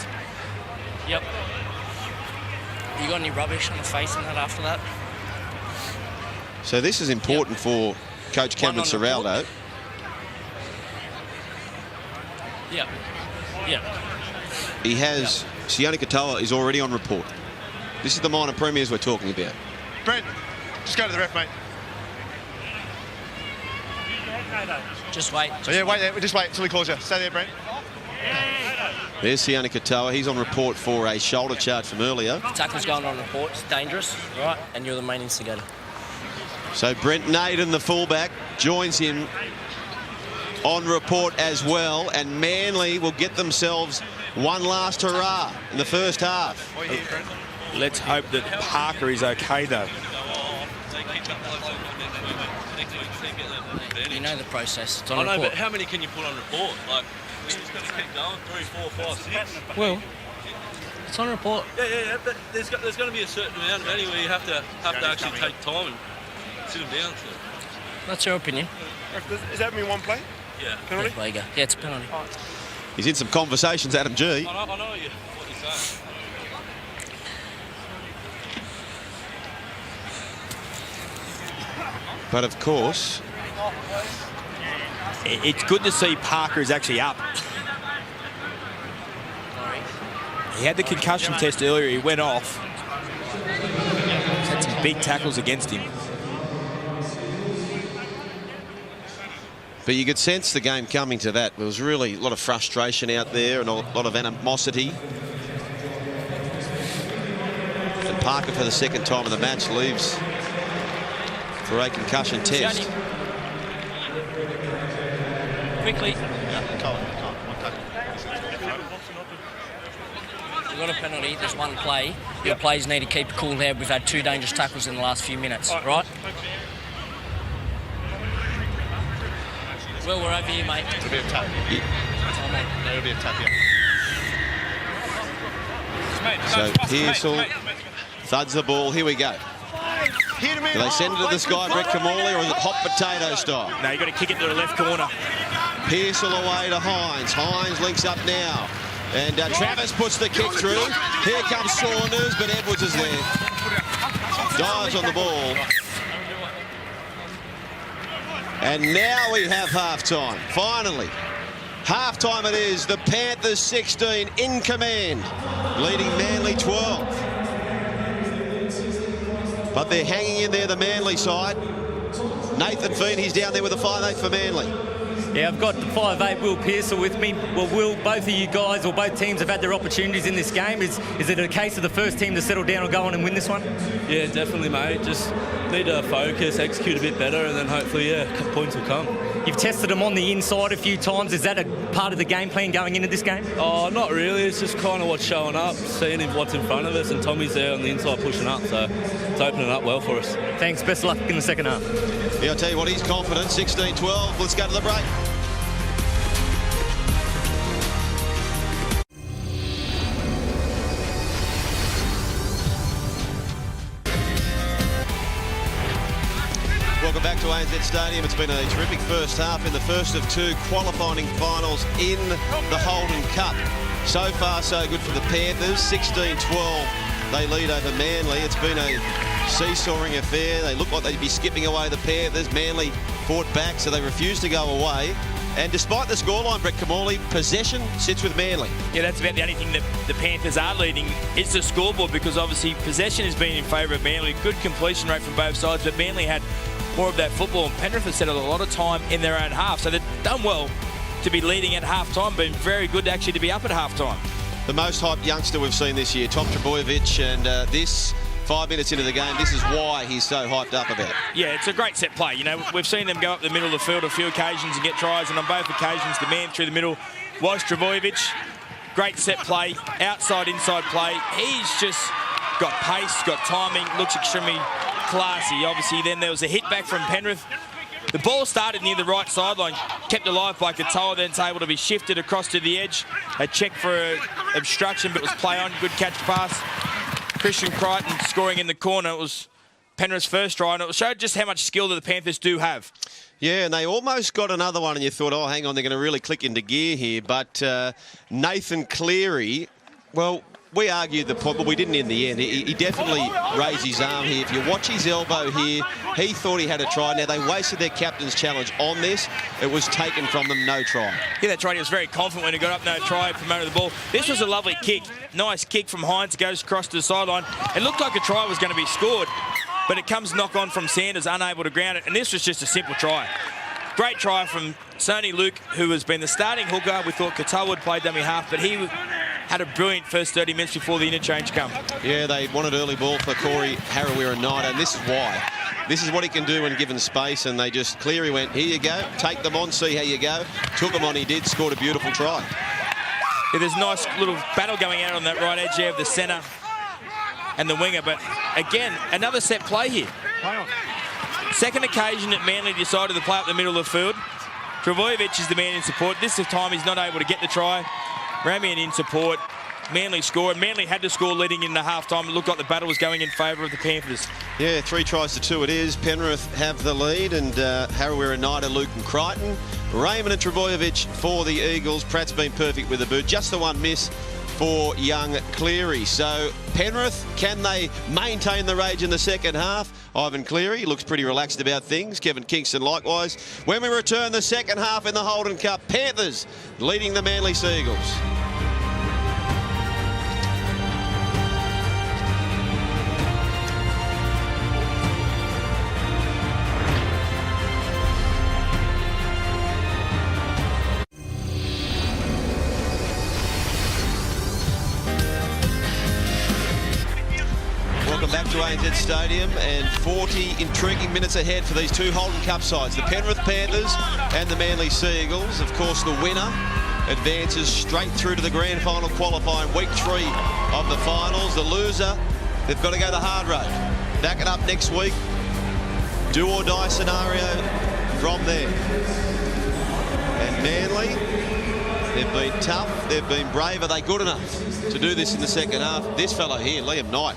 Yep. You got any rubbish on the face and that after that? So this is important for Coach Cameron One on Serraldo. Yep. Yep. He has, Sione Katoa is already on report. This is the minor premiers we're talking about. Brent, just go to the ref, mate. Just wait. So yeah, wait there. Just wait until he calls you. Stay there, Brent. There's Sione Katoa. He's on report for a shoulder charge from earlier. Tackle's going on report. It's dangerous, right? And you're the main instigator. So Brent Naden, the fullback, joins him on report as well. And Manly will get themselves one last hurrah in the first half. Let's hope that Parker is okay, though. You know the process. It's on I know, report. but how many can you put on report? Like, it's just going to keep going. 3, 4, 5, 6. Well, it's on report. Yeah. But there's going to be a certain amount of anyway. You have to actually take time and sit them down. So. That's your opinion. Does that mean one play? Yeah. Penalty? There you go. Yeah, it's a penalty. He's in some conversations, Adam G. I know what you're saying. But of course, it's good to see Parker is actually up. He had the concussion test earlier. He went off. He's had some big tackles against him. but you could sense the game coming to that. There was really a lot of frustration out there and a lot of animosity. And Parker, for the second time in the match, leaves for a concussion test. Quickly. We've got a penalty, there's one play. Your players need to keep a cool head. We've had 2 dangerous tackles in the last few minutes, right? Well, we're over here, mate. It's a bit of tap. There'll be a tap, So Pearsall thuds the ball. Here we go. Do they send it to the sky, Brett Kamali, or is it hot potato style? No, you've got to kick it to the left corner. Pearsall away to Hines. Hines links up now. And Travis puts the kick through. Here comes Saunders, but Edwards is there. Dives on the ball. And now we have half-time. Finally. Half-time it is. The Panthers 16 in command, leading Manly 12. But they're hanging in there, the Manly side. Nathan Feen, he's down there with a 5'8" for Manly. Yeah, I've got the 5'8" Will Pearsall with me. Well, Will, both of you guys or both teams have had their opportunities in this game. Is it a case of the first team to settle down or go on and win this one? Yeah, definitely, mate. Just need to focus, execute a bit better, and then hopefully, yeah, points will come. You've tested them on the inside a few times. Is that a part of the game plan going into this game? Oh, not really. It's just kind of what's showing up, seeing what's in front of us, and Tommy's there on the inside pushing up, so it's opening up well for us. Thanks. Best of luck in the second half. Yeah, I'll tell you what, he's confident. 16-12. Let's go to the break. Welcome back to ANZ Stadium. It's been a terrific first half in the first of 2 qualifying finals in the Holden Cup. So far, so good for the Panthers. 16-12, they lead over Manly. It's been a seesawing affair. They look like they'd be skipping away the Panthers. Manly fought back, so they refused to go away. And despite the scoreline, Brett Kamali, possession sits with Manly. Yeah, that's about the only thing that the Panthers are leading. It's the scoreboard, because obviously possession has been in favour of Manly. Good completion rate from both sides, but Manly had more of that football, and Penrith has settled a lot of time in their own half, so they've done well to be leading at half-time, but very good actually to be up at half-time. The most hyped youngster we've seen this year, Tom Trbojevic, and this 5 minutes into the game, this is why he's so hyped up about it. Yeah, it's a great set play. You know, we've seen them go up the middle of the field a few occasions and get tries, and on both occasions the man through the middle was Trbojevic. Great set play, outside, inside play. He's just got pace, got timing, looks extremely classy. Obviously, then there was a hit back from Penrith. The ball started near the right sideline, kept alive by Katoa, then it's able to be shifted across to the edge. A check for obstruction, but was play on. Good catch pass. Christian Crichton scoring in the corner. It was Penrith's first try, and it showed just how much skill that the Panthers do have. Yeah, and they almost got another one, and you thought, oh, hang on, they're going to really click into gear here. But Nathan Cleary, well, we argued the point, but we didn't in the end. He definitely raised his arm here. If you watch his elbow here, he thought he had a try. Now, they wasted their captain's challenge on this. It was taken from them, no try. Yeah, that's right. He was very confident when he got up, no try, promoted the ball. This was a lovely kick. Nice kick from Hines, goes across to the sideline. It looked like a try was going to be scored, but it comes knock on from Sanders, unable to ground it, and this was just a simple try. Great try from Sony Luke, who has been the starting hooker. We thought Katoa would play dummy half, but he had a brilliant first 30 minutes before the interchange come. Yeah, they wanted early ball for Corey Harawira-Naidoo, and this is why. This is what he can do when given space, and they just, Cleary went, here you go, take them on, see how you go. Took them on, he did, scored a beautiful try. Yeah, there's a nice little battle going out on that right edge there of the centre and the winger, but again, another set play here. Second occasion that Manly decided to play up the middle of the field. Trbojevic is the man in support. This time he's not able to get the try. Ramian in support. Manly scored. Manly had to score leading into half-time. It looked like the battle was going in favour of the Panthers. Yeah, 3 tries to 2 it is. Penrith have the lead, and Harawira-Naidoo, Luke and Crichton. Raymond and Trbojevic for the Eagles. Pratt's been perfect with the boot. Just the one miss for young Cleary. So Penrith, can they maintain the rage in the second half? Ivan Cleary looks pretty relaxed about things. Kevin Kingston likewise. When we return, the second half in the Holden Cup, Panthers leading the Manly Seagulls. Welcome back to ANZ Stadium, and 40 intriguing minutes ahead for these two Holden Cup sides, the Penrith Panthers and the Manly Seagulls. Of course, the winner advances straight through to the grand final qualifying week 3 of the finals. The loser, they've got to go the hard road. Back it up next week. Do or die scenario from there. And Manly, they've been tough, they've been brave. Are they good enough to do this in the second half? This fellow here, Liam Knight,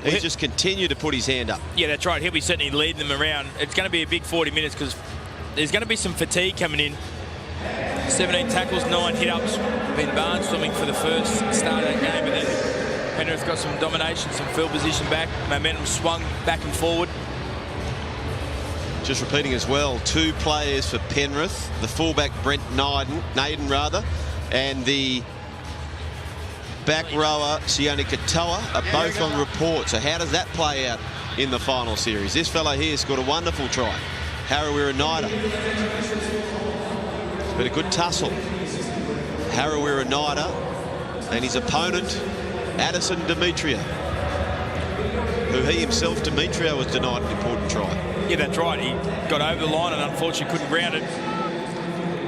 he's just continued to put his hand up. Yeah, that's right. He'll be certainly leading them around. It's going to be a big 40 minutes because there's going to be some fatigue coming in. 17 tackles, 9 hit-ups. Ben Barnes swimming for the first start of that game, but then Penrith got some domination, some field position back. Momentum swung back and forward. Just repeating as well, 2 players for Penrith. The fullback Brent Naden, and the back rower Sione Katoa are both on report. So how does that play out in the final series? This fellow here scored a wonderful try. Harawira Naida. It's been a good tussle. Harawira Naida and his opponent Addison Demetrio, who he himself, Demetrio, was denied an important try. Yeah, that's right. He got over the line and unfortunately couldn't ground it.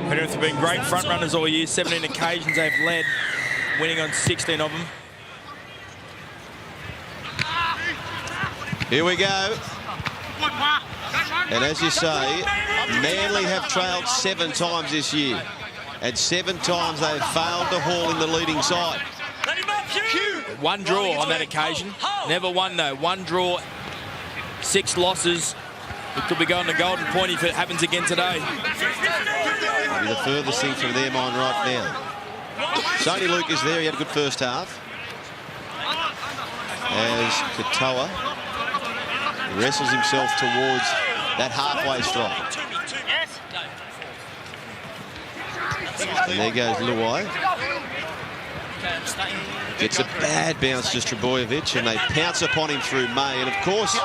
Penrith have been great front runners all year. 17 occasions they've led, winning on 16 of them. Here we go. And as you say, Manly have trailed 7 times this year. And 7 times they've failed to haul in the leading side. 1 draw on that occasion. Never won though. 1 draw, 6 losses. It could be going to golden point if it happens again today. Maybe the furthest thing from their mind right now. Sony Luke is there. He had a good first half. As Katoa wrestles himself towards that halfway strike. And there goes Luai. Gets a bad bounce to Trbojevic, and they pounce upon him through May. And of course,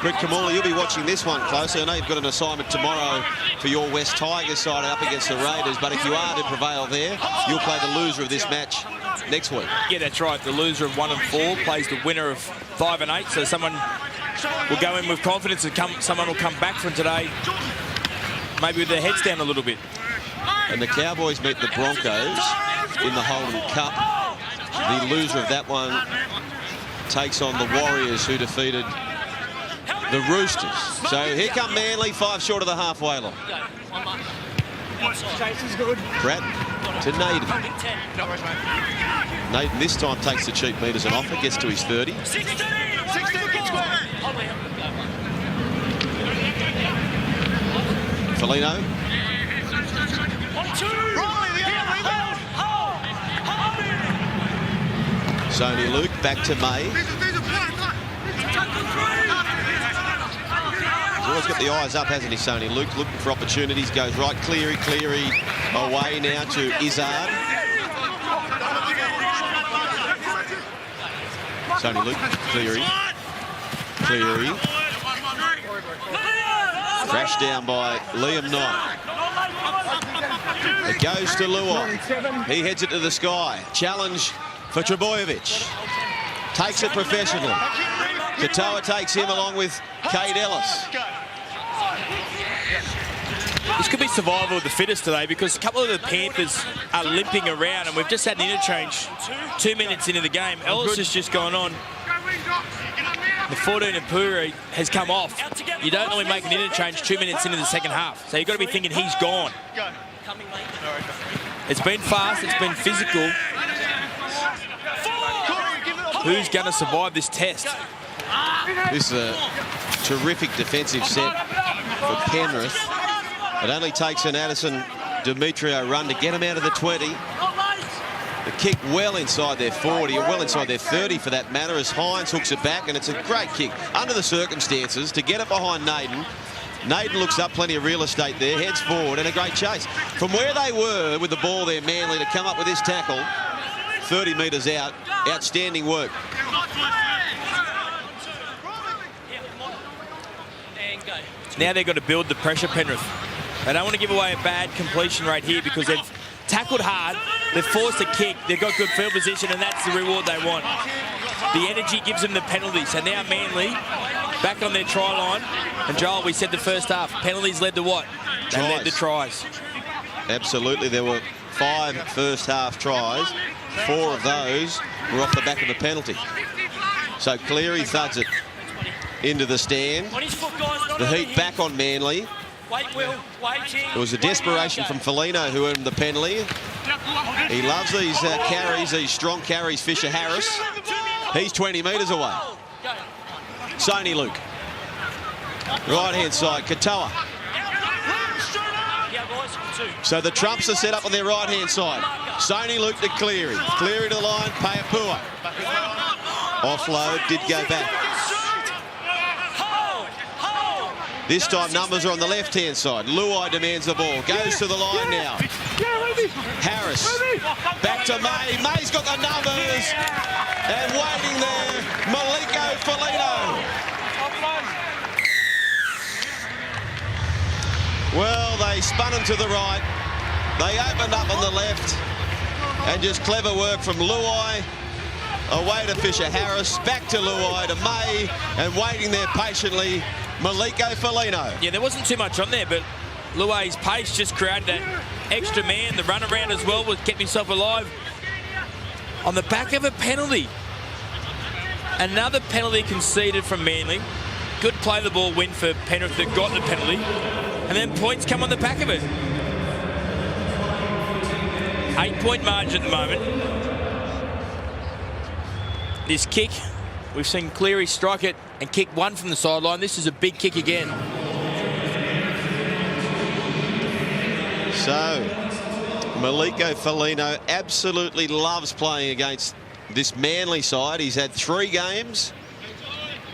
Brett Kamula, you'll be watching this one closely. I know you've got an assignment tomorrow for your West Tigers side up against the Raiders, but if you are to prevail there, you'll play the loser of this match next week. Yeah, that's right. The loser of 1 and 4 plays the winner of 5 and 8. So someone will go in with confidence and someone will come back from today, maybe with their heads down a little bit. And the Cowboys meet the Broncos in the Holden Cup. The loser of that one takes on the Warriors, who defeated the Roosters. So here come Manly, 5 short of the halfway line. Pratt to Naden. Naden this time takes the cheap metres and offer, gets to his 30. Felino. Sony Luke back to May. He's always got the eyes up, hasn't he, Sony Luke? Looking for opportunities, goes right. Cleary away now to Izzard. Sony Luke, Cleary. Crashed down by Liam Knight. It goes to Luai. He heads it to the sky. Challenge for Trbojevic. Takes it professionally. Katoa takes him along with Cade Ellis. This could be survival of the fittest today, because a couple of the Panthers are limping around, and we've just had an interchange 2 minutes into the game. Ellis has just gone on. The 14 of Puri has come off. You don't normally make an interchange 2 minutes into the second half, so you've got to be thinking he's gone. It's been fast, it's been physical. Who's going to survive this test? This is a terrific defensive set for Penrith. It only takes an Addison Demetrio run to get him out of the 20. The kick well inside their 40, or well inside their 30 for that matter, as Hines hooks it back, and it's a great kick under the circumstances to get it behind Naden. Naden looks up, plenty of real estate there, heads forward, and a great chase. From where they were with the ball there, Manly, to come up with this tackle, 30 metres out, outstanding work. Now they've got to build the pressure, Penrith. They don't want to give away a bad completion rate here because they've tackled hard, they've forced a kick, they've got good field position, and that's the reward they want. The energy gives them the penalty. So now Manly back on their try line. And Joel, we said the first half, penalties led to what? They led to tries. Absolutely, there were 5 first half tries. 4 of those were off the back of a penalty. So Cleary thuds it into the stand. The heat back on Manly. There was a desperation from Felino, who earned the penalty. He loves these carries, these strong carries, Fisher Harris. He's 20 metres away. Sony Luke. Right-hand side, Katoa. So the Trumps are set up on their right-hand side. Sony Luke to Cleary. Cleary to the line, Payapua. Offload, did go back. This time numbers are on the left-hand side. Luai demands the ball. Goes to the line now. Harris. Back to May. May's got the numbers. And waiting there, Maliko Felino. Well, they spun him to the right. They opened up on the left. And just clever work from Luai. Away to Fisher Harris. Back to Luai to May. And waiting there patiently, Maliko Felino. Yeah, there wasn't too much on there, but Luai's pace just created that extra man. The run around as well kept himself alive. On the back of a penalty. Another penalty conceded from Manly. Good play the ball win for Penrith that got the penalty. And then points come on the back of it. 8-point margin at the moment. This kick, we've seen Cleary strike it and kick one from the sideline. This is a big kick again. So, Maliko Felino absolutely loves playing against this Manly side. He's had 3 games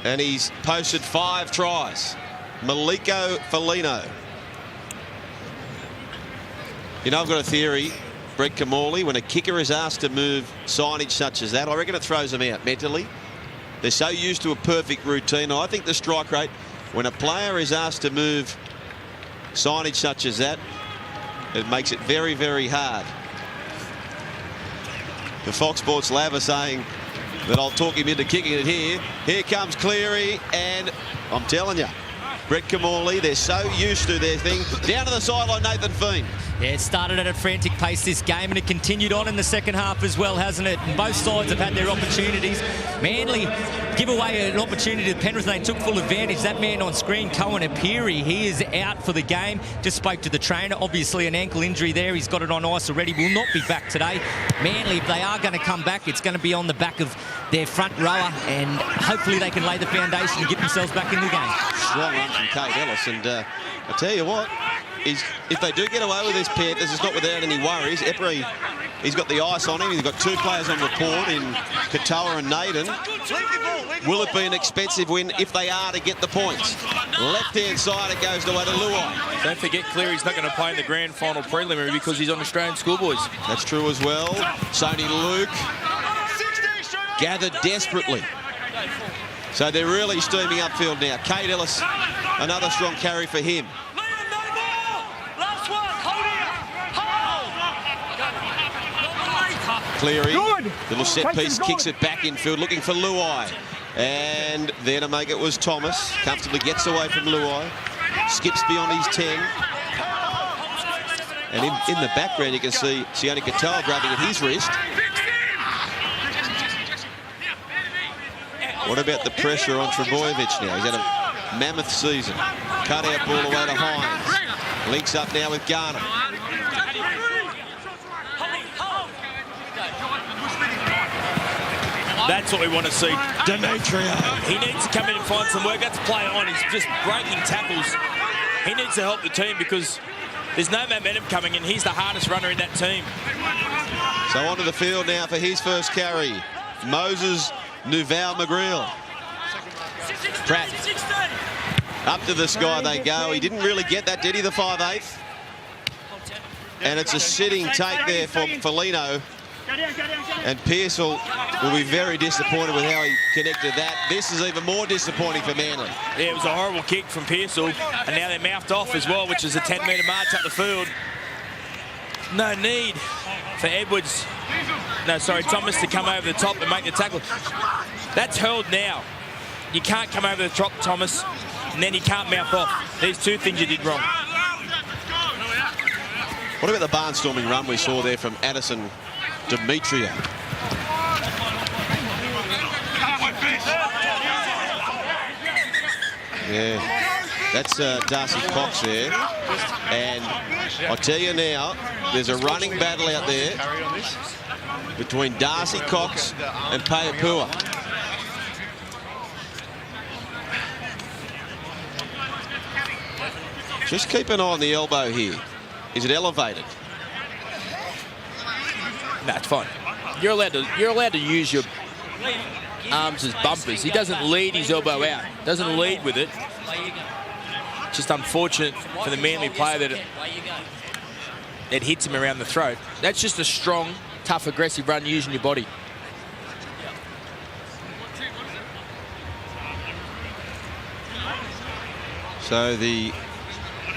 and he's posted 5 tries. Maliko Felino. You know, I've got a theory, Brett Kamali, when a kicker is asked to move signage such as that, I reckon it throws them out mentally. They're so used to a perfect routine. I think the strike rate, when a player is asked to move signage such as that, it makes it very, very hard. The Fox Sports Lab are saying that I'll talk him into kicking it here. Here comes Cleary, and I'm telling you, Brett Kamali, they're so used to their thing. Down to the sideline, Nathan Feen. Yeah, it started at a frantic pace, this game, and it continued on in the second half as well, hasn't it? And both sides have had their opportunities. Manly give away an opportunity to Penrith. They took full advantage. That man on screen, Cohen Apiri, he is out for the game. Just spoke to the trainer. Obviously an ankle injury there. He's got it on ice already. Will not be back today. Manly, if they are going to come back, it's going to be on the back of their front rower, and hopefully they can lay the foundation to get themselves back in the game. Strong run from Kate Ellis, and I tell you what, if they do get away with this Panthers, it's not without any worries. Epri, he's got the ice on him. He's got 2 players on report in Katoa and Naden. Will it be an expensive win if they are to get the points? Left-hand side, it goes away to Luai. Don't forget, Cleary's not going to play in the grand final preliminary because he's on Australian schoolboys. That's true as well. Sony Luke gathered desperately. So they're really steaming upfield now. Kate Ellis, another strong carry for him. Cleary, little set piece, kicks it back infield, looking for Luai. And there to make it was Thomas. Comfortably gets away from Luai. Skips beyond his 10. And in the background, you can see Sione Katoa grabbing at his wrist. What about the pressure on Trebojevic now? He's had a mammoth season. Cut out ball away to Hines. Links up now with Garner. That's what we want to see. Demetrio. He needs to come in and find some work. That's play on. He's just breaking tackles. He needs to help the team because There's no momentum coming in. He's the hardest runner in that team. So onto the field now for his first carry. Moses Nuval-McGreal. Pratt. Up to the sky they go. He didn't really get that, did he, the 5'8"? And it's a sitting take there for Lino. And Pearce will be very disappointed with how he connected that. This is even more disappointing for Manly. Yeah, it was a horrible kick from Pearce, and now they're mouthed off as well, which is a 10-metre march up the field. No need for Thomas to come over the top and make the tackle. That's hurled now. You can't come over the top, Thomas, and then you can't mouth off. There's two things you did wrong. What about the barnstorming run we saw there from Addison Demetria? Yeah, that's Darcy Cox there. And I'll tell you now, there's a running battle out there between Darcy Cox and Payapua. Just keep an eye on the elbow here. Is it elevated? No, it's fine. You're allowed to use your arms as bumpers. He doesn't lead his elbow out. Doesn't lead with it. Just unfortunate for the Manly player that it hits him around the throat. That's just a strong, tough, aggressive run using your body. So the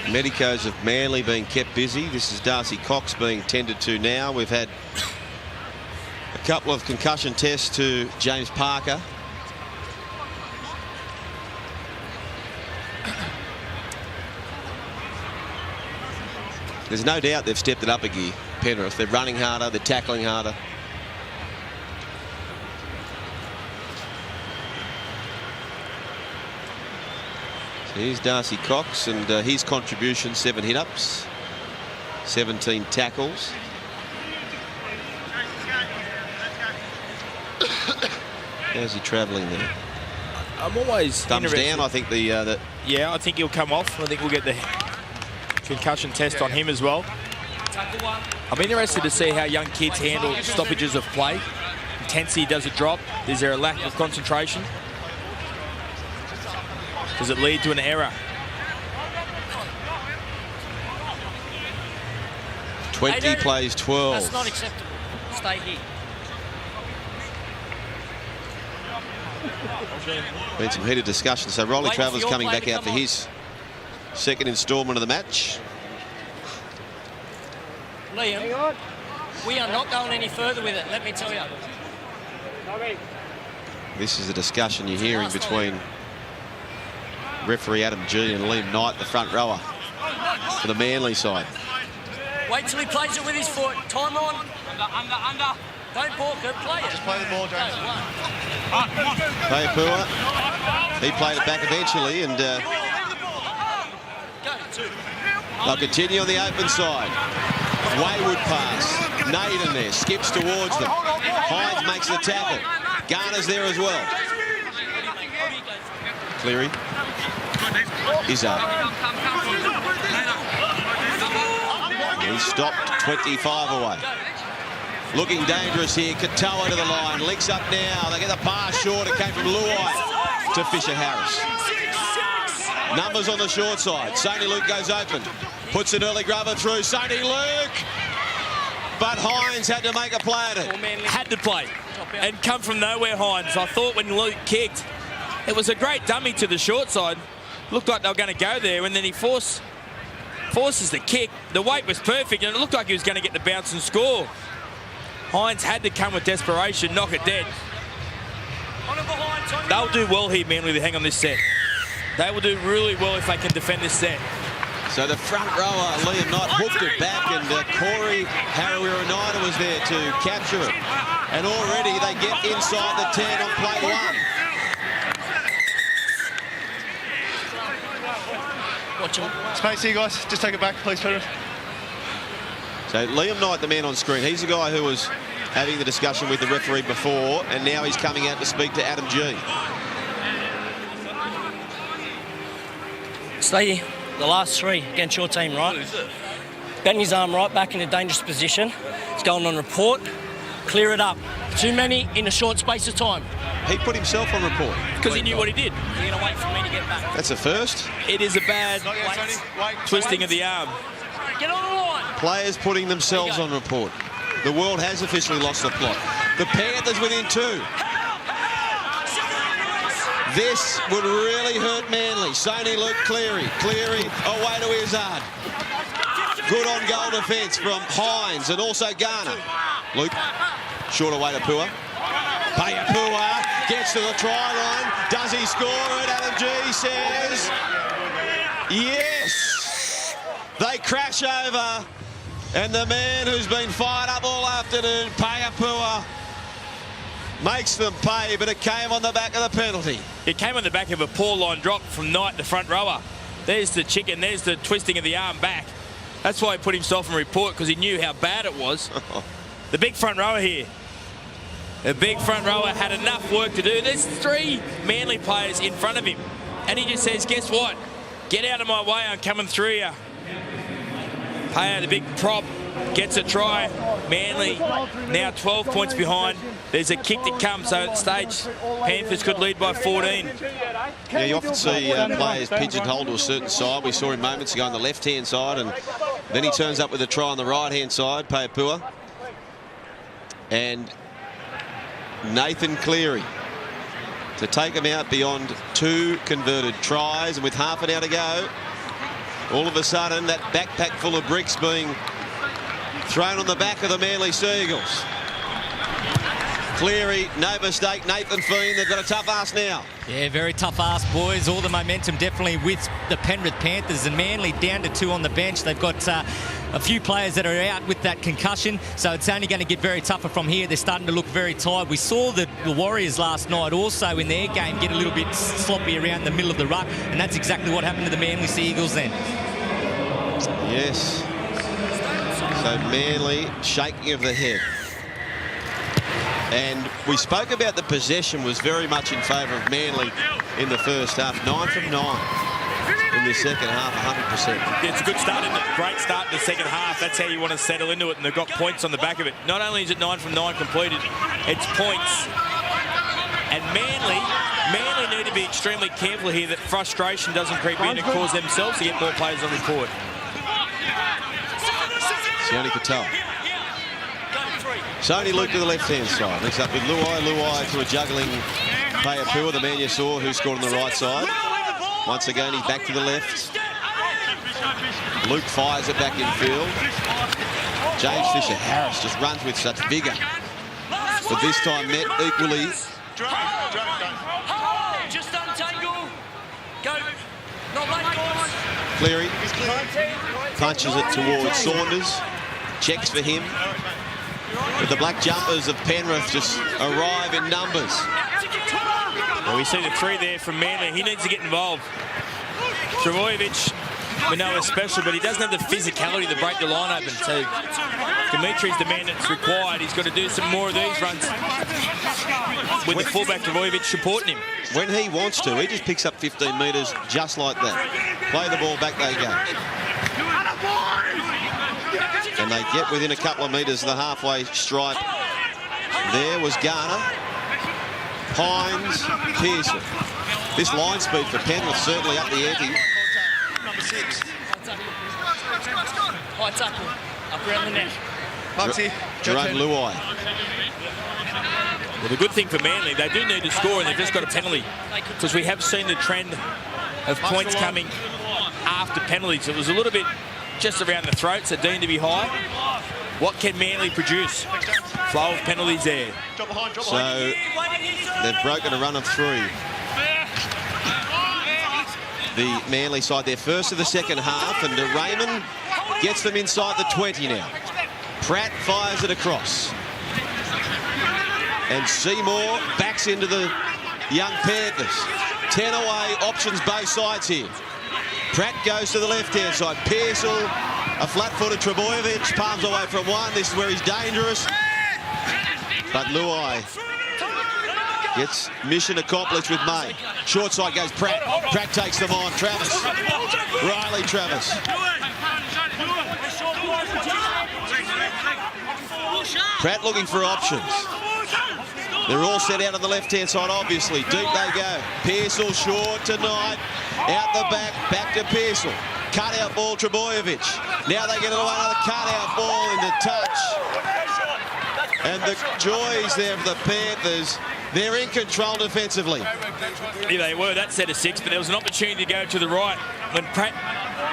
medicos of Manly being kept busy. This is Darcy Cox being tended to now. We've had a couple of concussion tests to James Parker. There's no doubt they've stepped it up a gear, Penrith. They're running harder, they're tackling harder. So here's Darcy Cox and his contribution, 7 hit-ups, 17 tackles. How's he travelling there? I'm always thumbs down. I think yeah, I think he'll come off. I think we'll get the concussion test on him as well. I'm interested to see how young kids handle stoppages of play. Intensity, does it drop? Is there a lack of concentration? Does it lead to an error? 20 plays 12. That's not acceptable. Stay here. Been some heated discussion. So Rolly Travers coming back out for his second instalment of the match. Liam, we are not going any further with it, let me tell you. This is a discussion you're hearing between referee Adam G and Liam Knight, the front rower for the Manly side. Wait till he plays it with his foot. Time on. Under. Don't balk it, play it. Just play the ball, James. Payapua, he played it back eventually, and they'll continue on the open side. Wayward pass. Naden there, skips towards them. Hines makes the tackle. Garner's there as well. Cleary. Izzo. He stopped 25 away. Looking dangerous here. Katoa to the line. Links up now. They get the pass short. It came from Luai to Fisher Harris. Numbers on the short side. Sony Luke goes open. Puts an early grubber through. Sony Luke. But Hines had to make a play at it. Had to play. And come from nowhere, Hines. I thought when Luke kicked, it was a great dummy to the short side. Looked like they were going to go there, and then he forces the kick. The weight was perfect, and it looked like he was going to get the bounce and score. Hines had to come with desperation, knock it dead. They'll do well here, Manly, to hang on this set. They will do really well if they can defend this set. So the front rower, Liam Knight, hooked it back, and Corey Harawira-Naida was there to capture it. And already they get inside the 10 on play 1. Watch him. Space here, guys. Just take it back, please, Penrith. So Liam Knight, the man on screen, he's the guy who was having the discussion with the referee before, and now he's coming out to speak to Adam G. Stay here. The last 3 against your team, right? bent his arm right back in a dangerous position. It's going on report. Clear it up. Too many in a short space of time. He put himself on report. Because he knew what he did. You're going to wait for me to get back. That's a first. It is a bad twisting of the arm. Get on the line. Players putting themselves on report. The world has officially lost the plot. The Panthers within 2. This would really hurt Manly. Sony Luke Cleary. Cleary away to Izzard. Good on goal defence from Hines and also Garner. Luke, short away to Pua. Pua gets to the try line. Does he score it? Adam G says yes. They crash over. And the man who's been fired up all afternoon, Pua, makes them pay, but it came on the back of the penalty. It came on the back of a poor line drop from Knight, the front rower. There's the chicken, there's the twisting of the arm back. That's why he put himself on report, because he knew how bad it was. The big front rower here. The big front rower had enough work to do. There's 3 Manly players in front of him. And he just says, guess what? Get out of my way, I'm coming through you. Paya, the big prop, gets a try. Manly now 12 points behind. There's a kick to come, so at stage, Panthers could lead by 14. Yeah, you often see players pigeonholed to a certain side. We saw him moments ago on the left-hand side, and then he turns up with a try on the right-hand side, Pua. And Nathan Cleary to take him out beyond 2 converted tries, and with half an hour to go, all of a sudden, that backpack full of bricks being thrown on the back of the Manly Seagulls. Cleary, no mistake. Nathan Feen, they've got a tough ask now. Yeah, very tough ask, boys. All the momentum definitely with the Penrith Panthers, and Manly down to 2 on the bench. They've got a few players that are out with that concussion, so it's only going to get very tougher from here. They're starting to look very tired. We saw the Warriors last night also in their game get a little bit sloppy around the middle of the ruck, and that's exactly what happened to the Manly Seagulls then. Yes. So Manly shaking of the head. And we spoke about the possession was very much in favour of Manly in the first half. 9 from 9 in the second half, 100%. Yeah, it's a good start, isn't it? Great start in the second half. That's how you want to settle into it, and they've got points on the back of it. Not only is it 9 from 9 completed, it's points. And Manly need to be extremely careful here that frustration doesn't creep in and cause themselves to get more players on report. Sione Katoa. Sony Luke to the left-hand side. Mixed up with Luai to a juggling Pua, the man you saw who scored on the right side. Once again, he's back to the left. Luke fires it back in field. James Fisher-Harris just runs with such vigour. But this time met equally. Just untangle. Go. Not late, guys. Cleary punches it towards Saunders. Checks for him. But the black jumpers of Penrith just arrive in numbers. Well, we see the 3 there from Manly. He needs to get involved. Trbojevic, we know is special, but he doesn't have the physicality to break the line open. So Dimitri's the man that's required. He's got to do some more of these runs with the fullback Trbojevic supporting him. When he wants to, he just picks up 15 metres just like that. Play the ball back, they go. And they get within a couple of metres of the halfway stripe. There was Garner, Hines, Pearson. This line speed for Penrith certainly up the ante. Number 6. High tackle. Up around the net. Bugsy. Jerome Luai. Well, the good thing for Manly, they do need to score, and they've just got a penalty. Because we have seen the trend of points coming after penalties. It was a little bit just around the throats, that deemed to be high. What can Manly produce? Flow of penalties there. So they've broken a run of 3. The Manly side, their first of the second half, and Raymond gets them inside the 20 now. Pratt fires it across. And Seymour backs into the young Panthers. 10 away, options both sides here. Pratt goes to the left-hand side. Pearsall, a flat-footed Trbojevic, palms away from one. This is where he's dangerous. But Luai gets mission accomplished with May. Short side goes Pratt. Pratt takes them on. Travis. Riley Travis. Pratt looking for options. They're all set out on the left-hand side, obviously. Deep they go. Pearsall short tonight. Out the back to Pearsall. Cut-out ball, Trebojevic. Now they get another cut-out ball into touch. And the joys there of the Panthers, they're in control defensively. Yeah, they were. That set of 6, but there was an opportunity to go to the right. When Pratt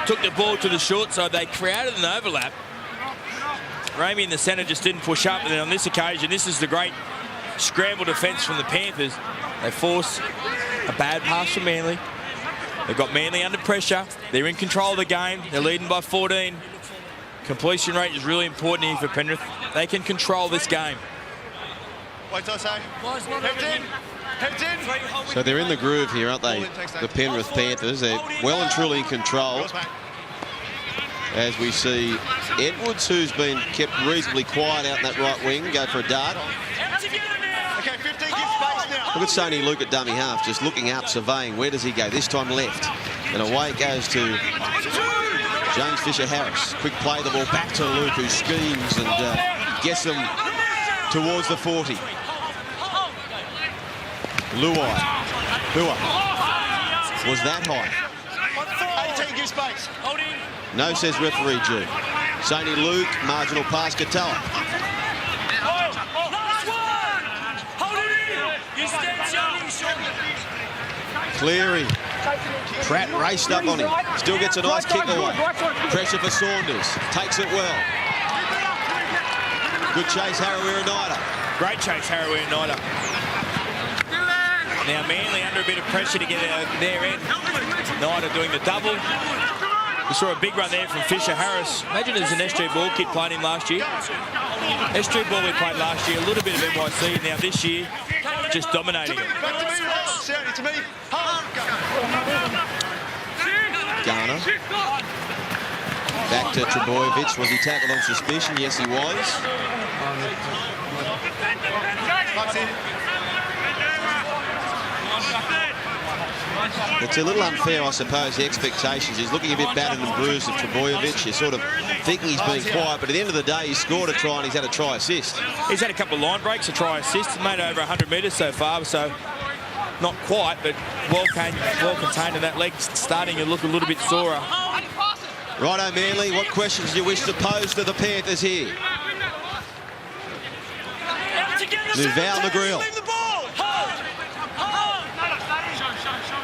took the ball to the short side, they created an overlap. Ramey in the centre just didn't push up, and then on this occasion, this is the great scramble defence from the Panthers. They force a bad pass from Manly. They've got Manly under pressure. They're in control of the game. They're leading by 14. Completion rate is really important here for Penrith. They can control this game. Wait till I say. Heads in. Heads in. So they're in the groove here, aren't they? The Penrith Panthers. They're well and truly in control. As we see Edwards, who's been kept reasonably quiet out in that right wing, go for a dart. Okay, 15, give space now. Look at Sony Luke at dummy half, just looking up, surveying. Where does he go? This time left. And away it goes to James Fisher-Harris. Quick play the ball back to Luke, who schemes and gets them towards the 40. Luai. Hua. Was that high? 18, give space. No, says referee G. Sony Luke, marginal pass, Katoa. Cleary. Pratt raced up on him. Still gets a nice kick away. Pressure for Saunders. Takes it well. Good chase, Harawira-Naidoo. Great chase, Harawira-Naidoo. Now Manly under a bit of pressure to get out their end. Naidoo doing the double. We saw a big run there from Fisher-Harris. Imagine there's an SG Ball kid playing him last year. SG Ball we played last year, a little bit of NYC. Now this year, just dominating it. To me. Garner. Back to Trebojevic. Was he tackled on suspicion? Yes, he was. It's a little unfair, I suppose, the expectations. He's looking a bit battered and bruised of Trebojevic. You're sort of thinking he's being quiet, but at the end of the day, he's scored a try and he's had a try assist. He's had a couple of line breaks, a try assist. He's made over 100 metres so far, so not quite, but well contained, and that leg starting to look a little bit sorer. Righto, Manly, what questions do you wish to pose to the Panthers here? Nuval McGreal.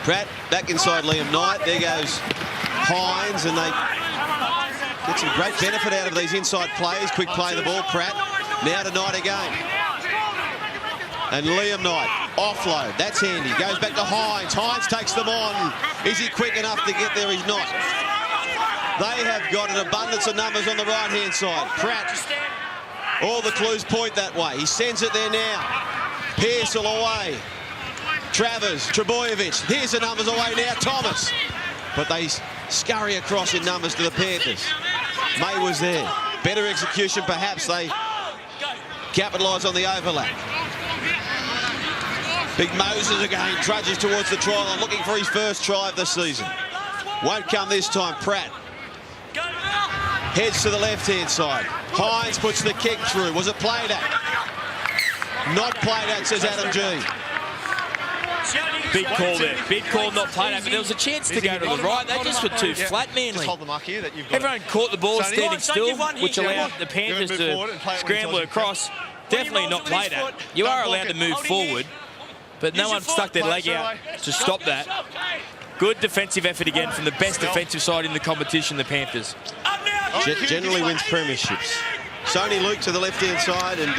Pratt back inside Liam Knight. There goes Hines, and they get some great benefit out of these inside plays. Quick play the ball, Pratt. Now to Knight again. And Liam Knight, offload. That's handy. Goes back to Hines. Hines takes them on. Is he quick enough to get there? He's not. They have got an abundance of numbers on the right-hand side. Pratt, all the clues point that way. He sends it there now. Pearsall away. Travers, Trebojevic. Here's the numbers away now. Thomas. But they scurry across in numbers to the Panthers. May was there. Better execution, perhaps. They capitalise on the overlap. Big Moses again trudges towards the try line, looking for his first try of the season. Won't come this time. Pratt heads to the left-hand side. Hines puts the kick through. Was it played at? Not played at, says Adam G. Big call there. Big call, not played at, but there was a chance to go to the right. They just were too flat, Manly. Everyone caught the ball standing still, which allowed the Panthers to scramble across. Definitely not played at. You are allowed to move forward, but no one stuck their leg out to stop that. Good defensive effort again from the best defensive side in the competition, the Panthers. Generally wins premierships. Sony Luke to the left-hand side, and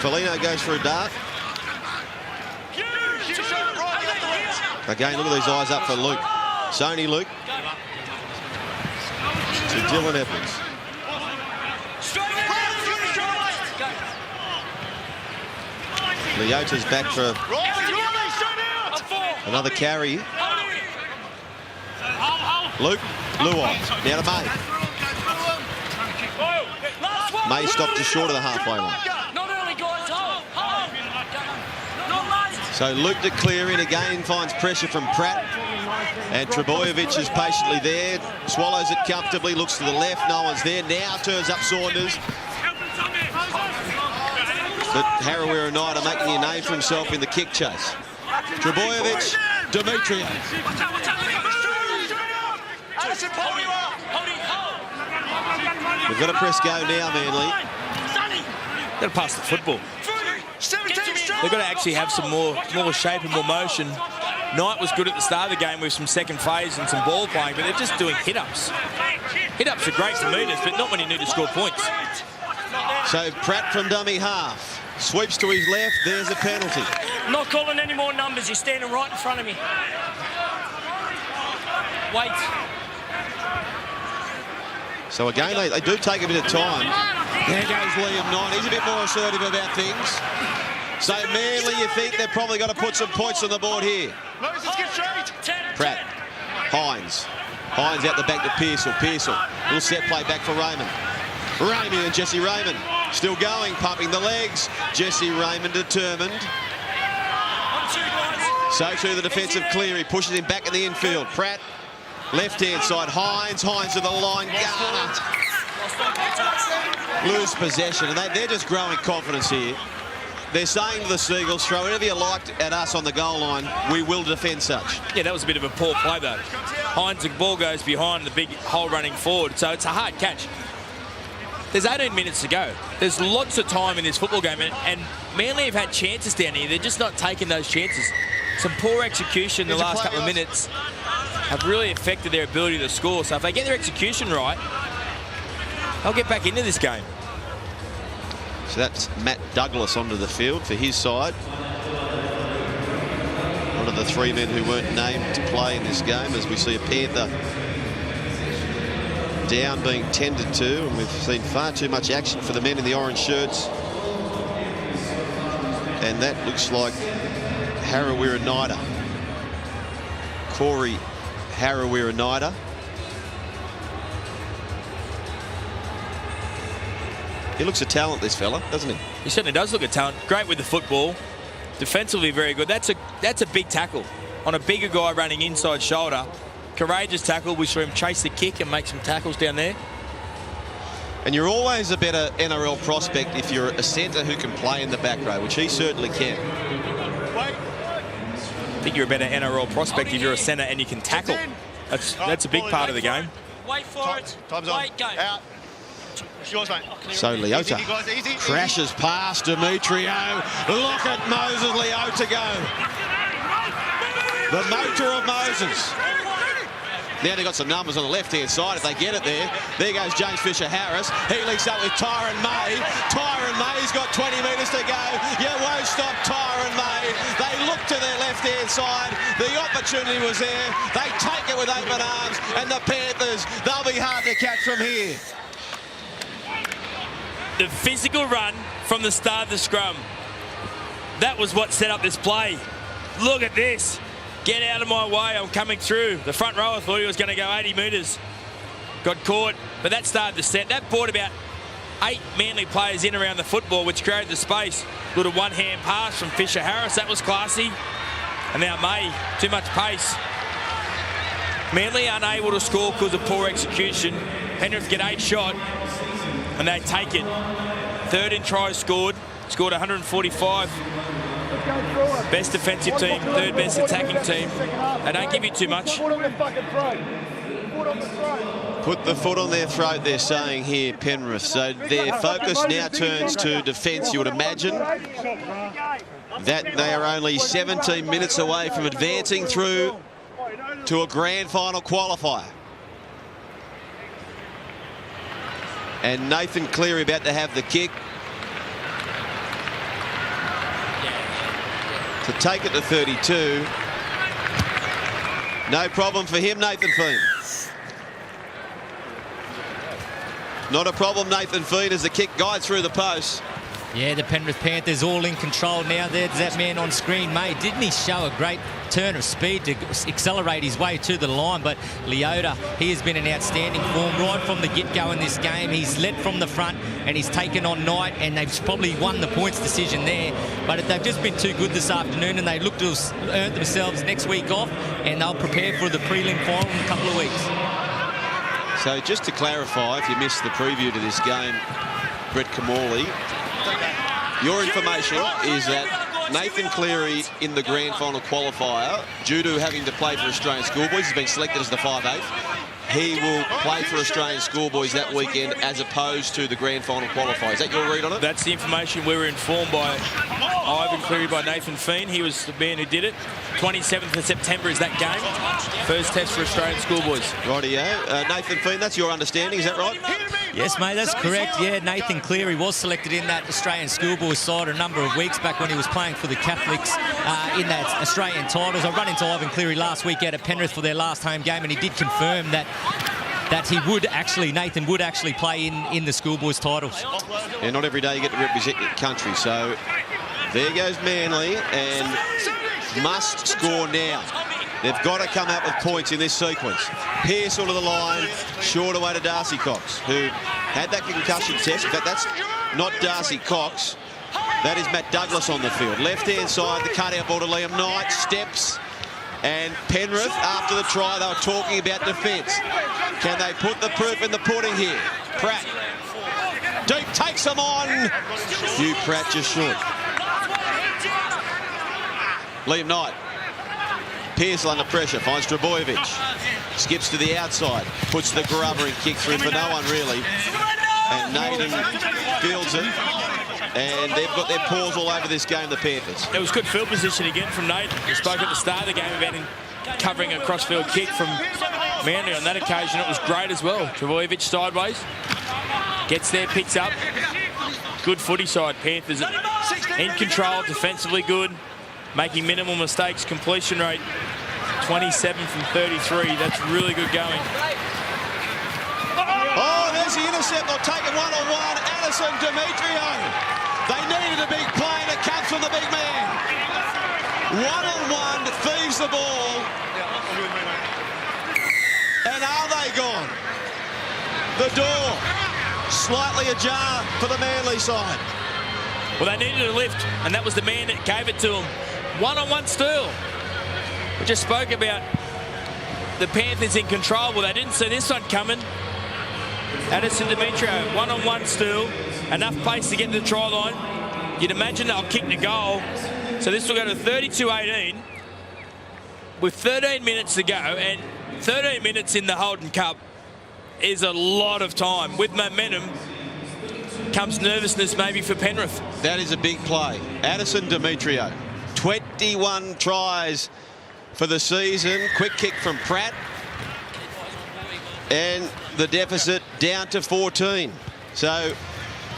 Foligno goes for a dart. Again, look at these eyes up for Luke. Sony Luke to Dylan Evans. Leota's back for another carry. Luke, Luai, now to May. May stopped just short of the halfway line. So Luke to clear in again, finds pressure from Pratt. And Trebojevic is patiently there, swallows it comfortably, looks to the left, no one's there. Now turns up Saunders. Harawira Knight making a name for himself in the kick chase. Trbojevic, Dimitrijev. We've got to press go now, Manly. Got to pass the football. They've got to actually have some more shape and more motion. Knight was good at the start of the game with some second phase and some ball playing, but they're just doing hit-ups. Hit-ups are great for meters, but not when you need to score points. So Pratt from dummy half. Sweeps to his left, there's a penalty. I'm not calling any more numbers, you're standing right in front of me. Wait. So again, they do take a bit of time. There goes Liam Knight. He's a bit more assertive about things. So Manly, you think they've probably got to put some points on the board here. Pratt. Hines. Hines out the back to Pearsall. Pearsall. Little set play back for Raymond. Ramey and Jesse Raymond. Still going, pumping the legs. Jesse Raymond determined. So too the defensive Cleary pushes him back in the infield. Pratt, left-hand side. Hines to the line. Garner. Lose possession, and they're just growing confidence here. They're saying to the Seagulls, throw whatever you like at us on the goal line. We will defend such. Yeah, that was a bit of a poor play, though. Hines, the ball goes behind the big hole running forward, so it's a hard catch. There's 18 minutes to go. There's lots of time in this football game, and Manly have had chances down here. They're just not taking those chances. Some poor execution in the last couple of minutes have really affected their ability to score. So if they get their execution right, they'll get back into this game. So that's Matt Douglas onto the field for his side. One of the three men who weren't named to play in this game, as we see a Panther down being tended to, and we've seen far too much action for the men in the orange shirts. And that looks like Harawira Knight. Corey Harawira Knight. He looks a talent, this fella, doesn't he? He certainly does look a talent. Great with the football. Defensively very good. That's a big tackle on a bigger guy running inside shoulder. Courageous tackle. We saw him chase the kick and make some tackles down there. And you're always a better NRL prospect if you're a centre who can play in the back row, which he certainly can. I think you're a better NRL prospect if you're a centre and you can tackle. That's a big part of the game. Wait for it. Time's on. Wait, go. Out. It's yours, mate. So Leota Easy. crashes past Demetrio. Look at Moses Leota go. The motor of Moses. Now they've got some numbers on the left-hand side if they get it there. There goes James Fisher-Harris. He links up with Tyron May. Tyron May's got 20 metres to go. You won't stop Tyron May. They look to their left-hand side. The opportunity was there. They take it with open arms. And the Panthers, they'll be hard to catch from here. The physical run from the start of the scrum. That was what set up this play. Look at this. Get out of my way, I'm coming through. The front rower thought he was going to go 80 metres. Got caught, but that started the set. That brought about 8 Manly players in around the football, which created the space. Little one-hand pass from Fisher-Harris, that was classy. And now May, too much pace. Manly unable to score because of poor execution. Penrith get 8 shot, and they take it. Third in tries scored 145. Best defensive team, third best attacking team. They don't give you too much. Put the foot on their throat, they're saying here, Penrith. So their focus now turns to defence. You would imagine that they are only 17 minutes away from advancing through to a grand final qualifier. And Nathan Cleary about to have the kick. To take it to 32. No problem for him, Nathan Fiend. Not a problem, Nathan Fiend, as the kick guides through the post. Yeah, the Penrith Panthers all in control now. There's that man on screen, May. Didn't he show a great turn of speed to accelerate his way to the line? But Leota, he has been in outstanding form right from the get-go in this game. He's led from the front and he's taken on Knight, and they've probably won the points decision there. But they've just been too good this afternoon, and they look to earn themselves next week off, and they'll prepare for the prelim final in a couple of weeks. So just to clarify, if you missed the preview to this game, Brett Kamali, Your information is that Nathan Cleary in the grand final qualifier, due to having to play for Australian schoolboys, has been selected as the 5'8". He will play for Australian schoolboys that weekend as opposed to the grand final qualifier. Is that your read on it? That's the information we were informed by Ivan Cleary, by Nathan Feen. He was the man who did it. 27th of September is that game. First test for Australian schoolboys. Rightio. Nathan Feen, that's your understanding, is that right? Yes, mate, that's correct. Yeah, Nathan Cleary was selected in that Australian schoolboys side a number of weeks back when he was playing for the Catholics in that Australian titles. I ran into Ivan Cleary last week out at Penrith for their last home game, and he did confirm that Nathan would actually play in the schoolboys titles. Yeah, not every day you get to represent your country. So there goes Manly, and must score now. They've got to come out with points in this sequence. Pearce onto the line, short away to Darcy Cox, who had that concussion test. In fact, that's not Darcy Cox. That is Matt Douglas on the field. Left-hand side, the cut-out ball to Liam Knight, steps. And Penrith, after the try, they were talking about defence. Can they put the proof in the pudding here? Pratt. Deep takes them on. Hugh Pratt just short. Liam Knight. Pearce under pressure, finds Trbojevic. Skips to the outside, puts the grubber and kick through for no one really. And Naden fields it. And they've got their paws all over this game, the Panthers. It was good field position again from Naden. We spoke at the start of the game about him covering a cross-field kick from Manly. On that occasion, it was great as well. Trbojevic sideways. Gets there, picks up. Good footy side. Panthers in control, defensively good. Making minimal mistakes. Completion rate 27 from 33. That's really good going. Oh, there's the intercept. They'll take it one-on-one. Addison Demetrio. They needed a big play, and it comes from the big man. One-on-one, thieves the ball. And are they gone? The door slightly ajar for the Manly side. Well, they needed a lift, and that was the man that gave it to them. One-on-one steal. We just spoke about the Panthers in control. Well, they didn't see this one coming. Addison Demetrio, one-on-one steal. Enough pace to get to the try line. You'd imagine they'll kick the goal. So this will go to 32-18 with 13 minutes to go. And 13 minutes in the Holden Cup is a lot of time. With momentum comes nervousness maybe for Penrith. That is a big play. Addison Demetrio. 21 tries for the season. Quick kick from Pratt. And the deficit down to 14. So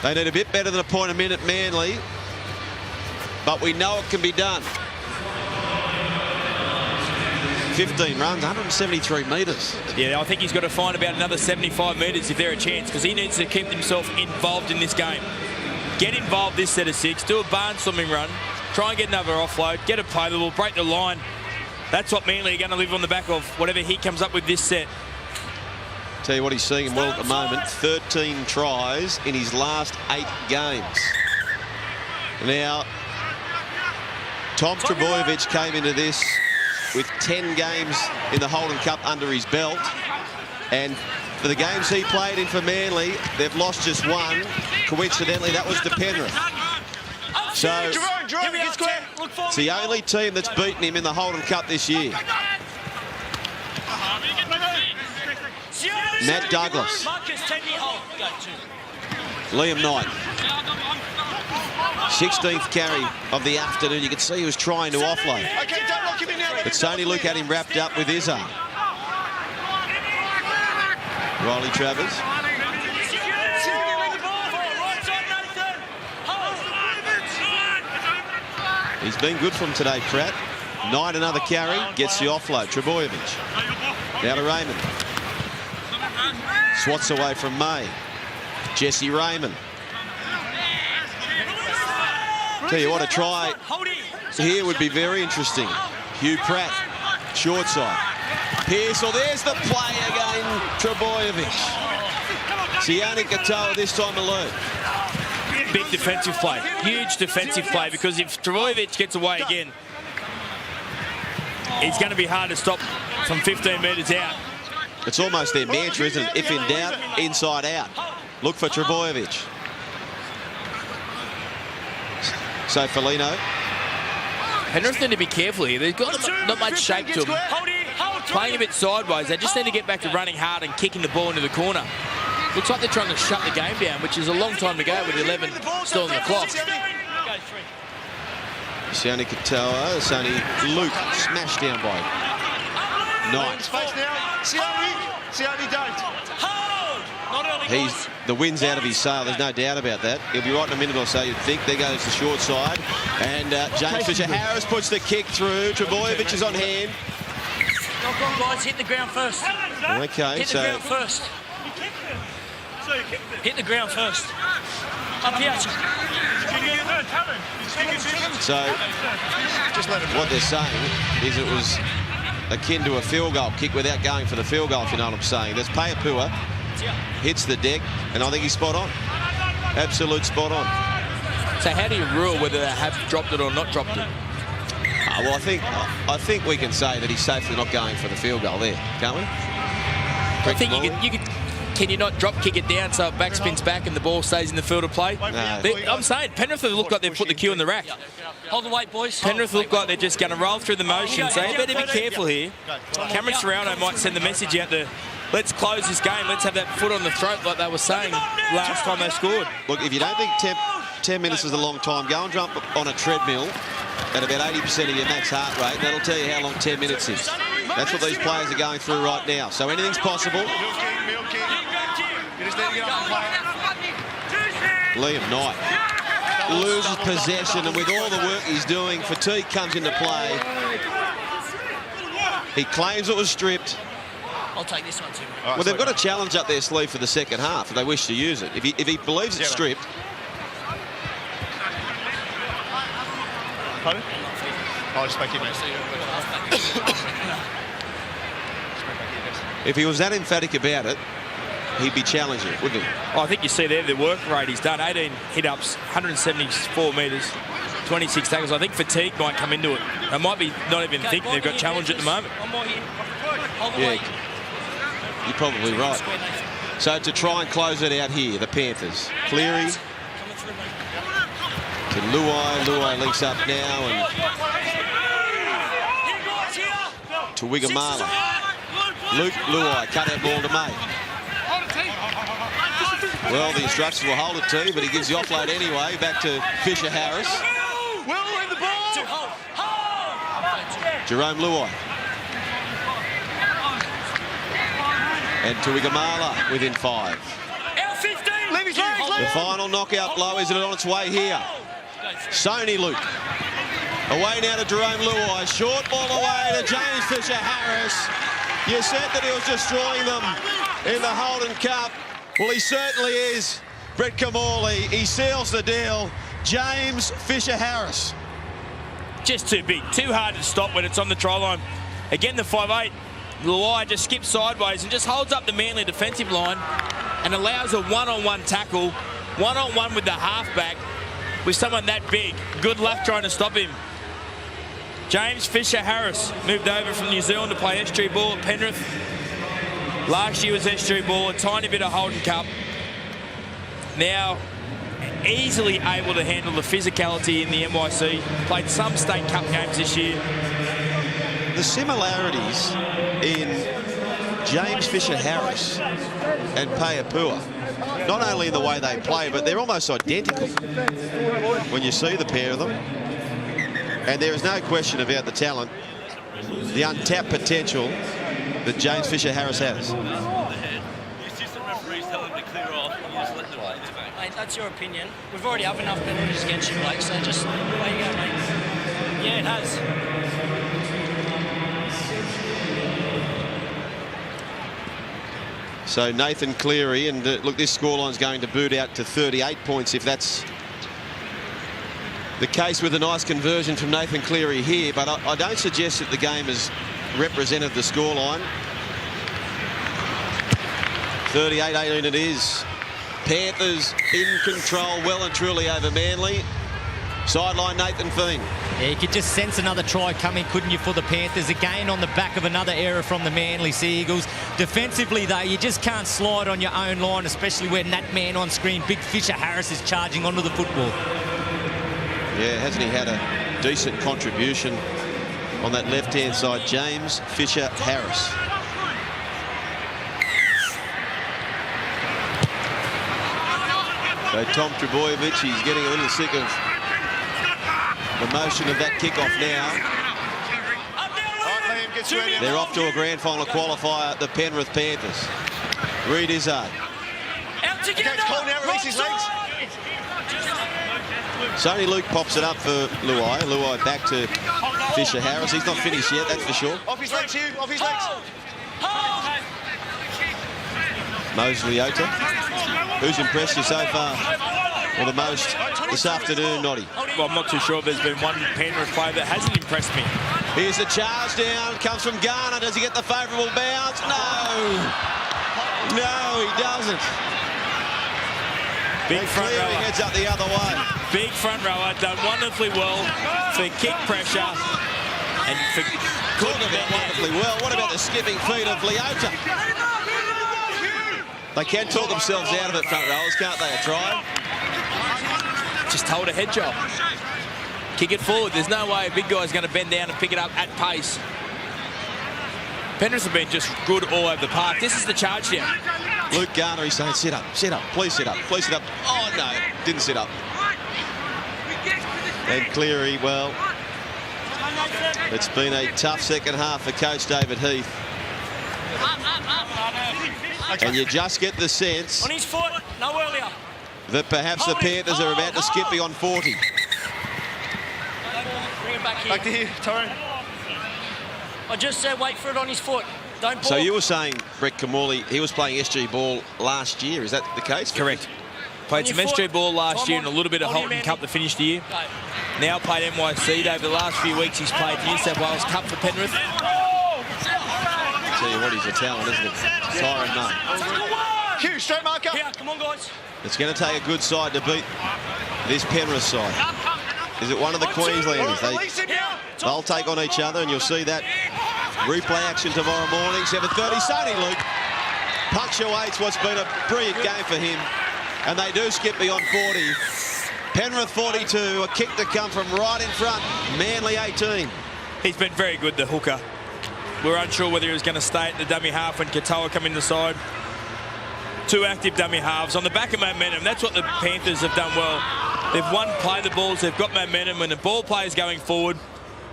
they need a bit better than a point a minute, Manly. But we know it can be done. 15 runs, 173 metres. Yeah, I think he's got to find about another 75 metres if they're a chance, because he needs to keep himself involved in this game. Get involved this set of 6, do a barnstorming run, try and get another offload, get a play the ball, break the line. That's what Manly are going to live on the back of, whatever he comes up with this set. Tell you what, he's seeing him well at the moment. 13 tries in his last 8 games. Now, Tom Trbojevic came into this with 10 games in the Holden Cup under his belt. And for the games he played in for Manly, they've lost just one. Coincidentally, that was to Penrith. So, it's the only team that's beaten him in the Holden Cup this year. Matt Douglas. Liam Knight. 16th carry of the afternoon. You can see he was trying to offload. But Sony Luke had him wrapped up with his arm. Riley Travers. He's been good from today, Pratt. Knight another carry, gets the offload. Trbojevic. Now to Raymond. Swats away from May. Jesse Raymond. Tell you what, a try here would be very interesting. Hugh Pratt, short side. Pearce, oh, there's the play again. Trbojevic. Sione Katoa this time alone. Big defensive play, huge defensive play, because if Trbojevic gets away again, it's going to be hard to stop from 15 metres out. It's almost their mantra, isn't it? If in doubt, inside out. Look for Trbojevic. So Felino. Penrith need to be careful here. They've got not much shape to them. Playing a bit sideways. They just need to get back to running hard and kicking the ball into the corner. Looks like they're trying to shut the game down, which is a long time to go with 11 still on the clock. Sione Katoa, it's only Luke smashed down by Knight. Sione don't. The wind's out of his sail, there's no doubt about that. He'll be right in a minute or so, you'd think. There goes the short side. And James Fisher-Harris puts the kick through. Trebojevic is on hand. Knock on, guys. Hit the ground first. Okay, Hit the ground first. Hit the ground first. Up here. So, what they're saying is it was akin to a field goal kick without going for the field goal, if you know what I'm saying. There's Payapua, hits the deck, and I think he's spot on. Absolute spot on. So how do you rule whether they have dropped it or not dropped it? Well, I think we can say that he's safely not going for the field goal there, can't we? I think can you not drop kick it down so it backspins back and the ball stays in the field of play? No. I'm saying Penrith look like they've put the cue in the rack. Hold the weight, boys. Penrith look like they're just going to roll through the motions. So you better be careful here. Cameron Serrano might send the message out to let's close this game. Let's have that foot on the throat like they were saying last time they scored. Look, if you don't think 10 minutes is a long time, go and jump on a treadmill at about 80% of your max heart rate. That'll tell you how long 10 minutes is. That's what these players are going through right now. So anything's possible. Liam Knight loses possession, and with all the work he's doing, fatigue comes into play. He claims it was stripped. I'll take this one too. Well, they've got a challenge up their sleeve for the second half if they wish to use it. If he believes it's stripped. Pardon? I'll just make it. If he was that emphatic about it, he'd be challenging it, wouldn't he? I think you see there the work rate he's done. 18 hit-ups, 174 metres, 26 tackles. I think fatigue might come into it. They might be not even thinking they've got challenge at the moment. Yeah, you're probably right. So to try and close it out here, the Panthers. Cleary to Luai. Luai links up now and to Wigamala. Luke Luai, cut out ball to May. Well, the instructions will hold it to, but he gives the offload anyway. Back to Fisher-Harris. Jerome Luai. And to Wigamala within 5. The final knockout blow, is it on its way here? Sony Luke. Away now to Jerome Luai. Short ball away to James Fisher-Harris. You said that he was destroying them in the Holden Cup. Well, he certainly is. Brett Kamali, he seals the deal. James Fisher-Harris. Just too big, too hard to stop when it's on the try line. Again, the 5'8", Luai just skips sideways and just holds up the Manly defensive line and allows a one-on-one tackle, one-on-one with the halfback with someone that big. Good luck trying to stop him. James Fisher-Harris moved over from New Zealand to play S3 ball at Penrith. Last year was S3 ball, a tiny bit of Holden Cup. Now easily able to handle the physicality in the NYC. Played some state cup games this year. The similarities in James Fisher-Harris and Payapua, not only in the way they play, but they're almost identical when you see the pair of them. And there is no question about the talent, the untapped potential that James Fisher-Harris has. Mate, that's your opinion. We've already have enough penalties against you, Blake, so just away you go, mate. Yeah, it has. So Nathan Cleary, and look, this scoreline's going to boot out to 38 points if that's the case, with a nice conversion from Nathan Cleary here, but I don't suggest that the game has represented the scoreline. 38-18 it is. Panthers in control, well and truly over Manly. Sideline Nathan Feen. Yeah, you could just sense another try coming, couldn't you, for the Panthers? Again on the back of another error from the Manly Sea Eagles. Defensively, though, you just can't slide on your own line, especially when that man on screen, Big Fisher-Harris, is charging onto the football. Yeah, hasn't he had a decent contribution on that left-hand side? James Fisher-Harris. So Tom Trbojevic, he's getting a little sick of the motion of that kickoff now. They're off to a grand final qualifier, the Penrith Panthers. Reed Izzard. Sonny Luke pops it up for Luai. Luai back to Fisher-Harris. He's not finished yet, that's for sure. Off his legs, Hugh. Off his legs. Moses Leota. Who's impressed you so far? Or the most this afternoon, Noddy? Well, I'm not too sure if there's been one Penrith player that hasn't impressed me. Here's the charge down. Comes from Garner. Does he get the favourable bounce? No. No, he doesn't. Big front rower. He heads up the other way. Big front rower. Done wonderfully well for kick pressure. And for Talk about wonderfully well. What about the skipping feet of Leota? They can talk themselves out of it, front rowers, can't they? A try. Just hold a head job. Kick it forward. There's no way a big guy's going to bend down and pick it up at pace. Penrith have been just good all over the park. This is the charge down. Luke Garner, he's saying, sit up, please sit up, please sit up. Oh, no, didn't sit up. And Cleary, well, it's been a tough second half for Coach David Heath. And you just get the sense On his foot, no earlier. that perhaps the Panthers are about to skip beyond 40. Bring it back here. Back to here, Tyrone. I just said wait for it on his foot. Don't pull. So you were saying, Brett Kamali, he was playing SG ball last year. Is that the case? Correct. Played some SG ball last year and a little bit of Holden Cup to finish the year. Now played NYC. Over the last few weeks, he's played New South Wales Cup for Penrith. Tell you what, he's a talent, isn't it? Tyron May. Hugh, straight marker. Here, come on, guys. It's going to take a good side to beat this Penrith side. Is it one of the Queenslanders? They'll take on each other, and you'll see that replay action tomorrow morning, 7:30. Sonny Luke punctuates what's been a brilliant game for him, and they do skip beyond 40. Penrith 42, a kick to come from right in front. Manly 18. He's been very good, the hooker. We're unsure whether he was going to stay at the dummy half when Katoa come in the side. Two active dummy halves on the back of momentum. That's what the Panthers have done well. They've won play the balls. They've got momentum when the ball play is going forward.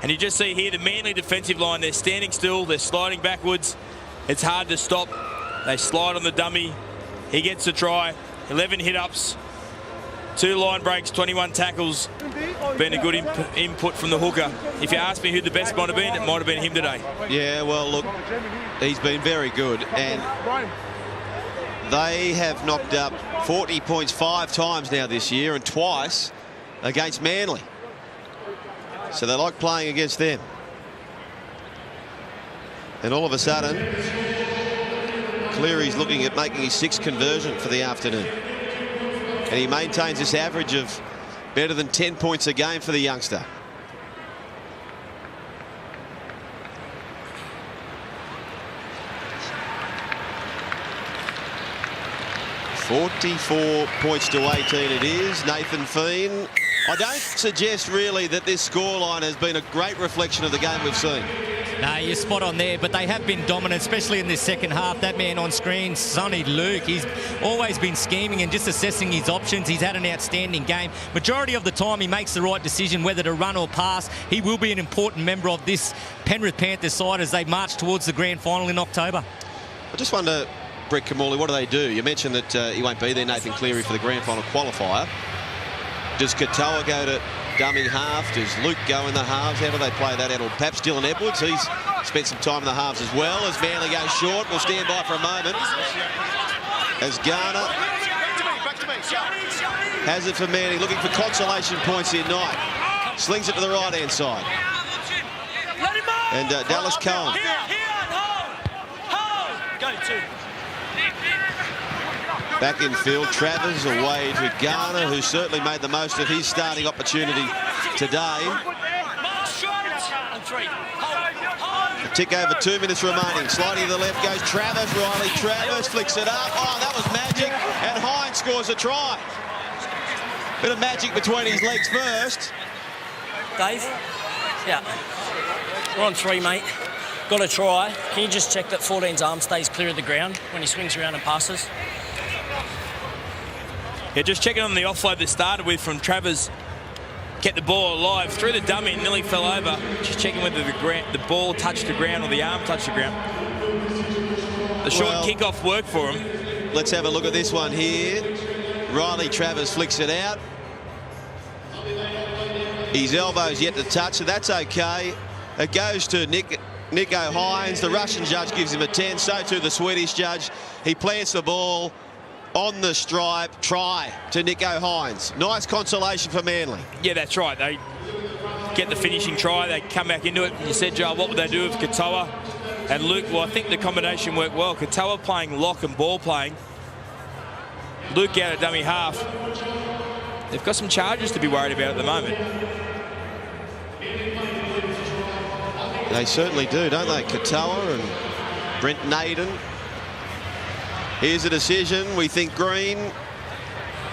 And you just see here the Manly defensive line. They're standing still. They're sliding backwards. It's hard to stop. They slide on the dummy. He gets the try. 11 hit-ups. 2 line breaks, 21 tackles. Been a good input from the hooker. If you ask me who the best might have been, it might have been him today. Yeah, well, look, he's been very good. And they have knocked up 40 points 5 times now this year and twice against Manly. So they like playing against them. And all of a sudden, Cleary's looking at making his 6th conversion for the afternoon. And he maintains this average of better than 10 points a game for the youngster. $44 points to 18 it is. Nathan Feen. I don't suggest really that this scoreline has been a great reflection of the game we've seen. No, you're spot on there, but they have been dominant, especially in this second half. That man on screen, Sonny Luke, he's always been scheming and just assessing his options. He's had an outstanding game. Majority of the time, he makes the right decision whether to run or pass. He will be an important member of this Penrith Panthers side as they march towards the grand final in October. I just wonder, Brett Kamali, what do? You mentioned that he won't be there, Nathan Cleary, for the grand final qualifier. Does Katoa go to dummy half? Does Luke go in the halves? How do they play that out? Or perhaps Dylan Edwards, he's spent some time in the halves as well. As Manly goes short, we'll stand by for a moment. As Garner has it for Manly, looking for consolation points here Knight. Slings it to the right-hand side. And Dallas Cohen. Go to. Back in field, Travers away to Garner, who certainly made the most of his starting opportunity today. A tick over 2 minutes remaining. Sliding to the left goes Travers. Riley Travers flicks it up. Oh, that was magic. And Hines scores a try. Bit of magic between his legs first. Dave? Yeah. We're on 3, mate. Got a try. Can you just check that 14's arm stays clear of the ground when he swings around and passes? Yeah, just checking on the offload that started with from Travers. Kept the ball alive. Threw the dummy and nearly fell over. Just checking whether the ball touched the ground or the arm touched the ground. The short kick-off worked for him. Let's have a look at this one here. Riley Travers flicks it out. His elbow's yet to touch, so that's okay. It goes to Nico Hines. The Russian judge gives him a 10, so too the Swedish judge. He plants the ball on the stripe. Try to Nico Hines. Nice consolation for Manly. Yeah, that's right. They get the finishing try. They come back into it. You said, Joel, what would they do with Katoa and Luke? Well, I think the combination worked well. Katoa playing lock and ball playing. Luke out at dummy half. They've got some charges to be worried about at the moment. They certainly do, don't they? Katoa and Brent Naden. Here's a decision. We think green.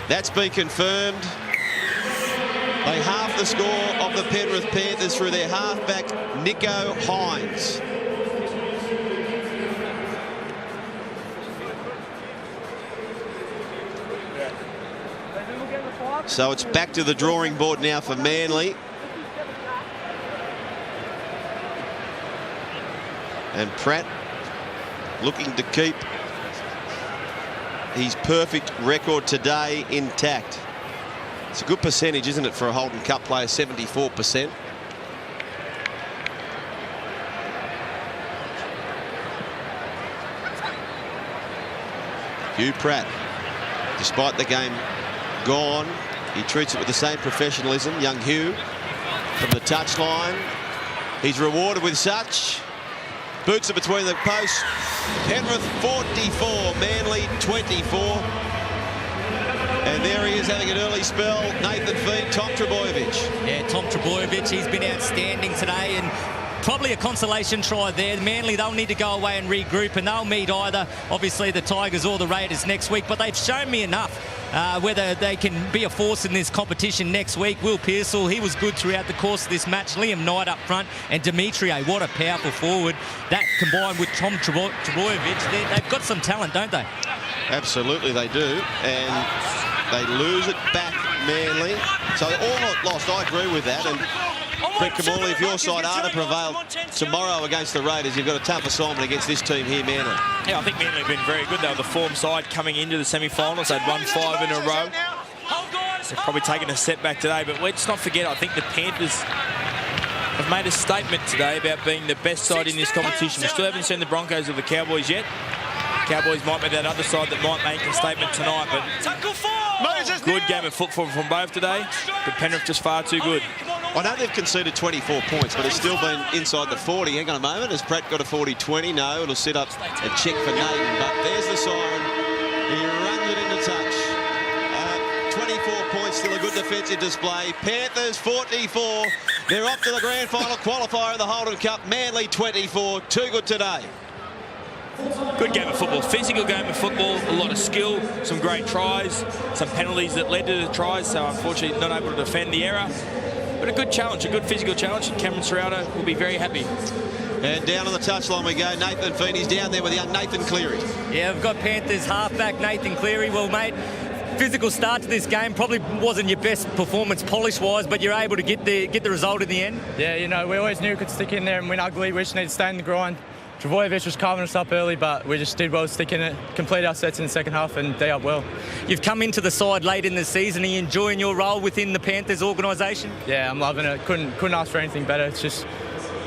That's been confirmed. They half the score of the Penrith Panthers through their halfback, Nico Hines. So it's back to the drawing board now for Manly. And Pratt looking to keep his perfect record today intact. It's a good percentage, isn't it, for a Holden Cup player, 74%. Hugh Pratt, despite the game gone, he treats it with the same professionalism. Young Hugh from the touchline. He's rewarded with such. Boots it between the posts. Penrith 44, Manly 24. And there he is having an early spell. Nathan Feed, Tom Trbojevic. Yeah, Tom Trbojevic, he's been outstanding today, and probably a consolation try there. Manly, they'll need to go away and regroup, and they'll meet either, obviously, the Tigers or the Raiders next week. But they've shown me enough whether they can be a force in this competition next week. Will Pearsall, he was good throughout the course of this match. Liam Knight up front, and Demetrie, what a powerful forward. That combined with Tom Trbojevic, they've got some talent, don't they? Absolutely they do. And they lose it back, Manly. So all not lost, I agree with that. And Brett Kamali, if your side are to prevail tomorrow against the Raiders, you've got a tough assignment against this team here, Manly. Yeah, I think Manly have been very good. They were the form side coming into the semi-finals. They'd won 5 in a row. They've probably taken a setback today, but let's not forget, I think the Panthers have made a statement today about being the best side in this competition. We still haven't seen the Broncos or the Cowboys yet. Cowboys might be that other side that might make a statement tonight, but good game of football from both today. But Penrith just far too good. I know they've conceded 24 points, but it's still been inside the 40. Hang on a moment. Has Pratt got a 40-20? No, it'll sit up and check for Naden. But there's the siren. He runs it into touch. 24 points, still a good defensive display. Panthers 44. They're off to the grand final qualifier of the Holden Cup. Manly 24. Too good today. Good game of football, physical game of football, a lot of skill, some great tries, some penalties that led to the tries, so unfortunately not able to defend the error. But a good challenge, a good physical challenge, and Cameron Serrano will be very happy. And down on the touchline we go. Nathan Feeney's down there with young Nathan Cleary. Yeah, we've got Panthers halfback Nathan Cleary. Well, mate, physical start to this game. Probably wasn't your best performance polish-wise, but you're able to get the result in the end. Yeah, you know, we always knew we could stick in there and win ugly. We just need to stay in the grind. Trbojevic was carving us up early, but we just did well to stick in it, complete our sets in the second half and day up well. You've come into the side late in the season. Are you enjoying your role within the Panthers organisation? Yeah, I'm loving it. Couldn't ask for anything better. It's just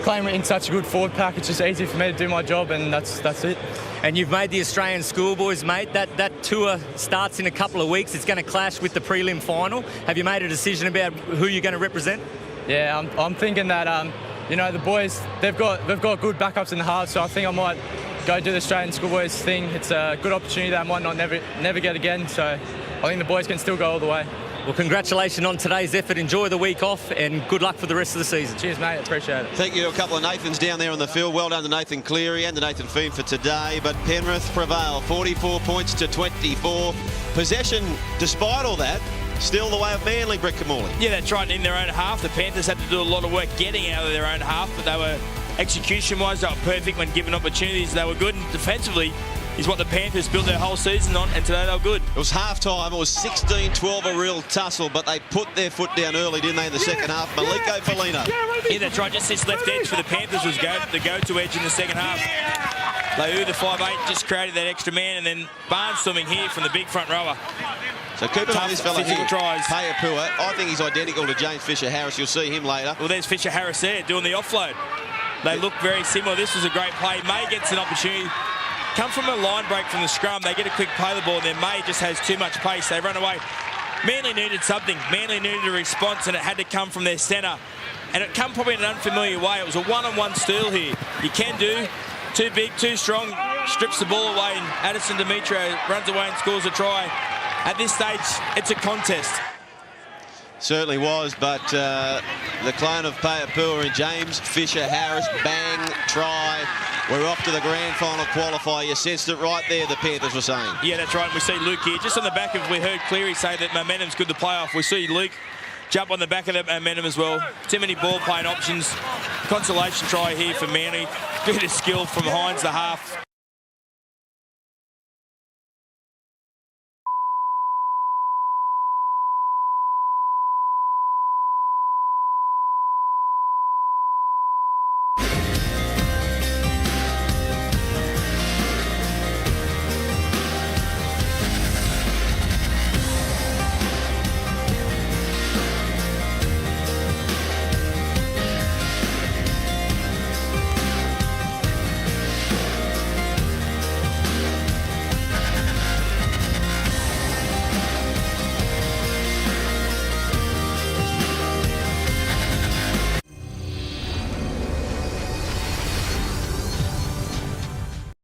playing in such a good forward pack. It's just easy for me to do my job, and that's it. And you've made the Australian schoolboys, mate. That tour starts in a couple of weeks. It's going to clash with the prelim final. Have you made a decision about who you're going to represent? Yeah, I'm thinking that you know, the boys, they've got good backups in the halves, so I think I might go do the Australian schoolboys thing. It's a good opportunity that I might not never get again, so I think the boys can still go all the way. Well, congratulations on today's effort. Enjoy the week off, and good luck for the rest of the season. Cheers, mate. Appreciate it. Thank you to a couple of Nathans down there on the field. Well done to Nathan Cleary and to Nathan Feen for today. But Penrith prevail, 44 points to 24. Possession, despite all that, still the way of Manly, Brett Camorley. Yeah, that's right. In their own half, the Panthers had to do a lot of work getting out of their own half, but they were, execution-wise, they were perfect when given opportunities. They were good, and defensively is what the Panthers built their whole season on, and today they were good. It was half-time. It was 16-12, a real tussle, but they put their foot down early, didn't they, in the second half? Maliko Felino. Yeah, that's right. Just this left edge for the Panthers was the go-to edge in the second half. Leu, the 5'8", just created that extra man, and then Barnstorming here from the big front rower. So keep an eye on this fella here, tries. Payapua. I think he's identical to James Fisher-Harris. You'll see him later. Well, there's Fisher-Harris there doing the offload. They look very similar. This was a great play. May gets an opportunity. Come from a line break from the scrum. They get a quick play the ball, and then May just has too much pace. They run away. Manly needed something. Manly needed a response, and it had to come from their centre. And it come probably in an unfamiliar way. It was a one-on-one steal here. You can do. Too big, too strong. Strips the ball away, and Addison Demetrio runs away and scores a try. At this stage, it's a contest. Certainly was, but the clone of Payapua and James Fisher-Harris, bang, try. We're off to the grand final qualifier. You sensed it right there, the Panthers were saying. Yeah, that's right. And we see Luke here. Just on the back of, we heard Cleary say that momentum's good to play off. We see Luke jump on the back of that momentum as well. Too many ball playing options. Consolation try here for Manly. Bit of skill from Hines, the half.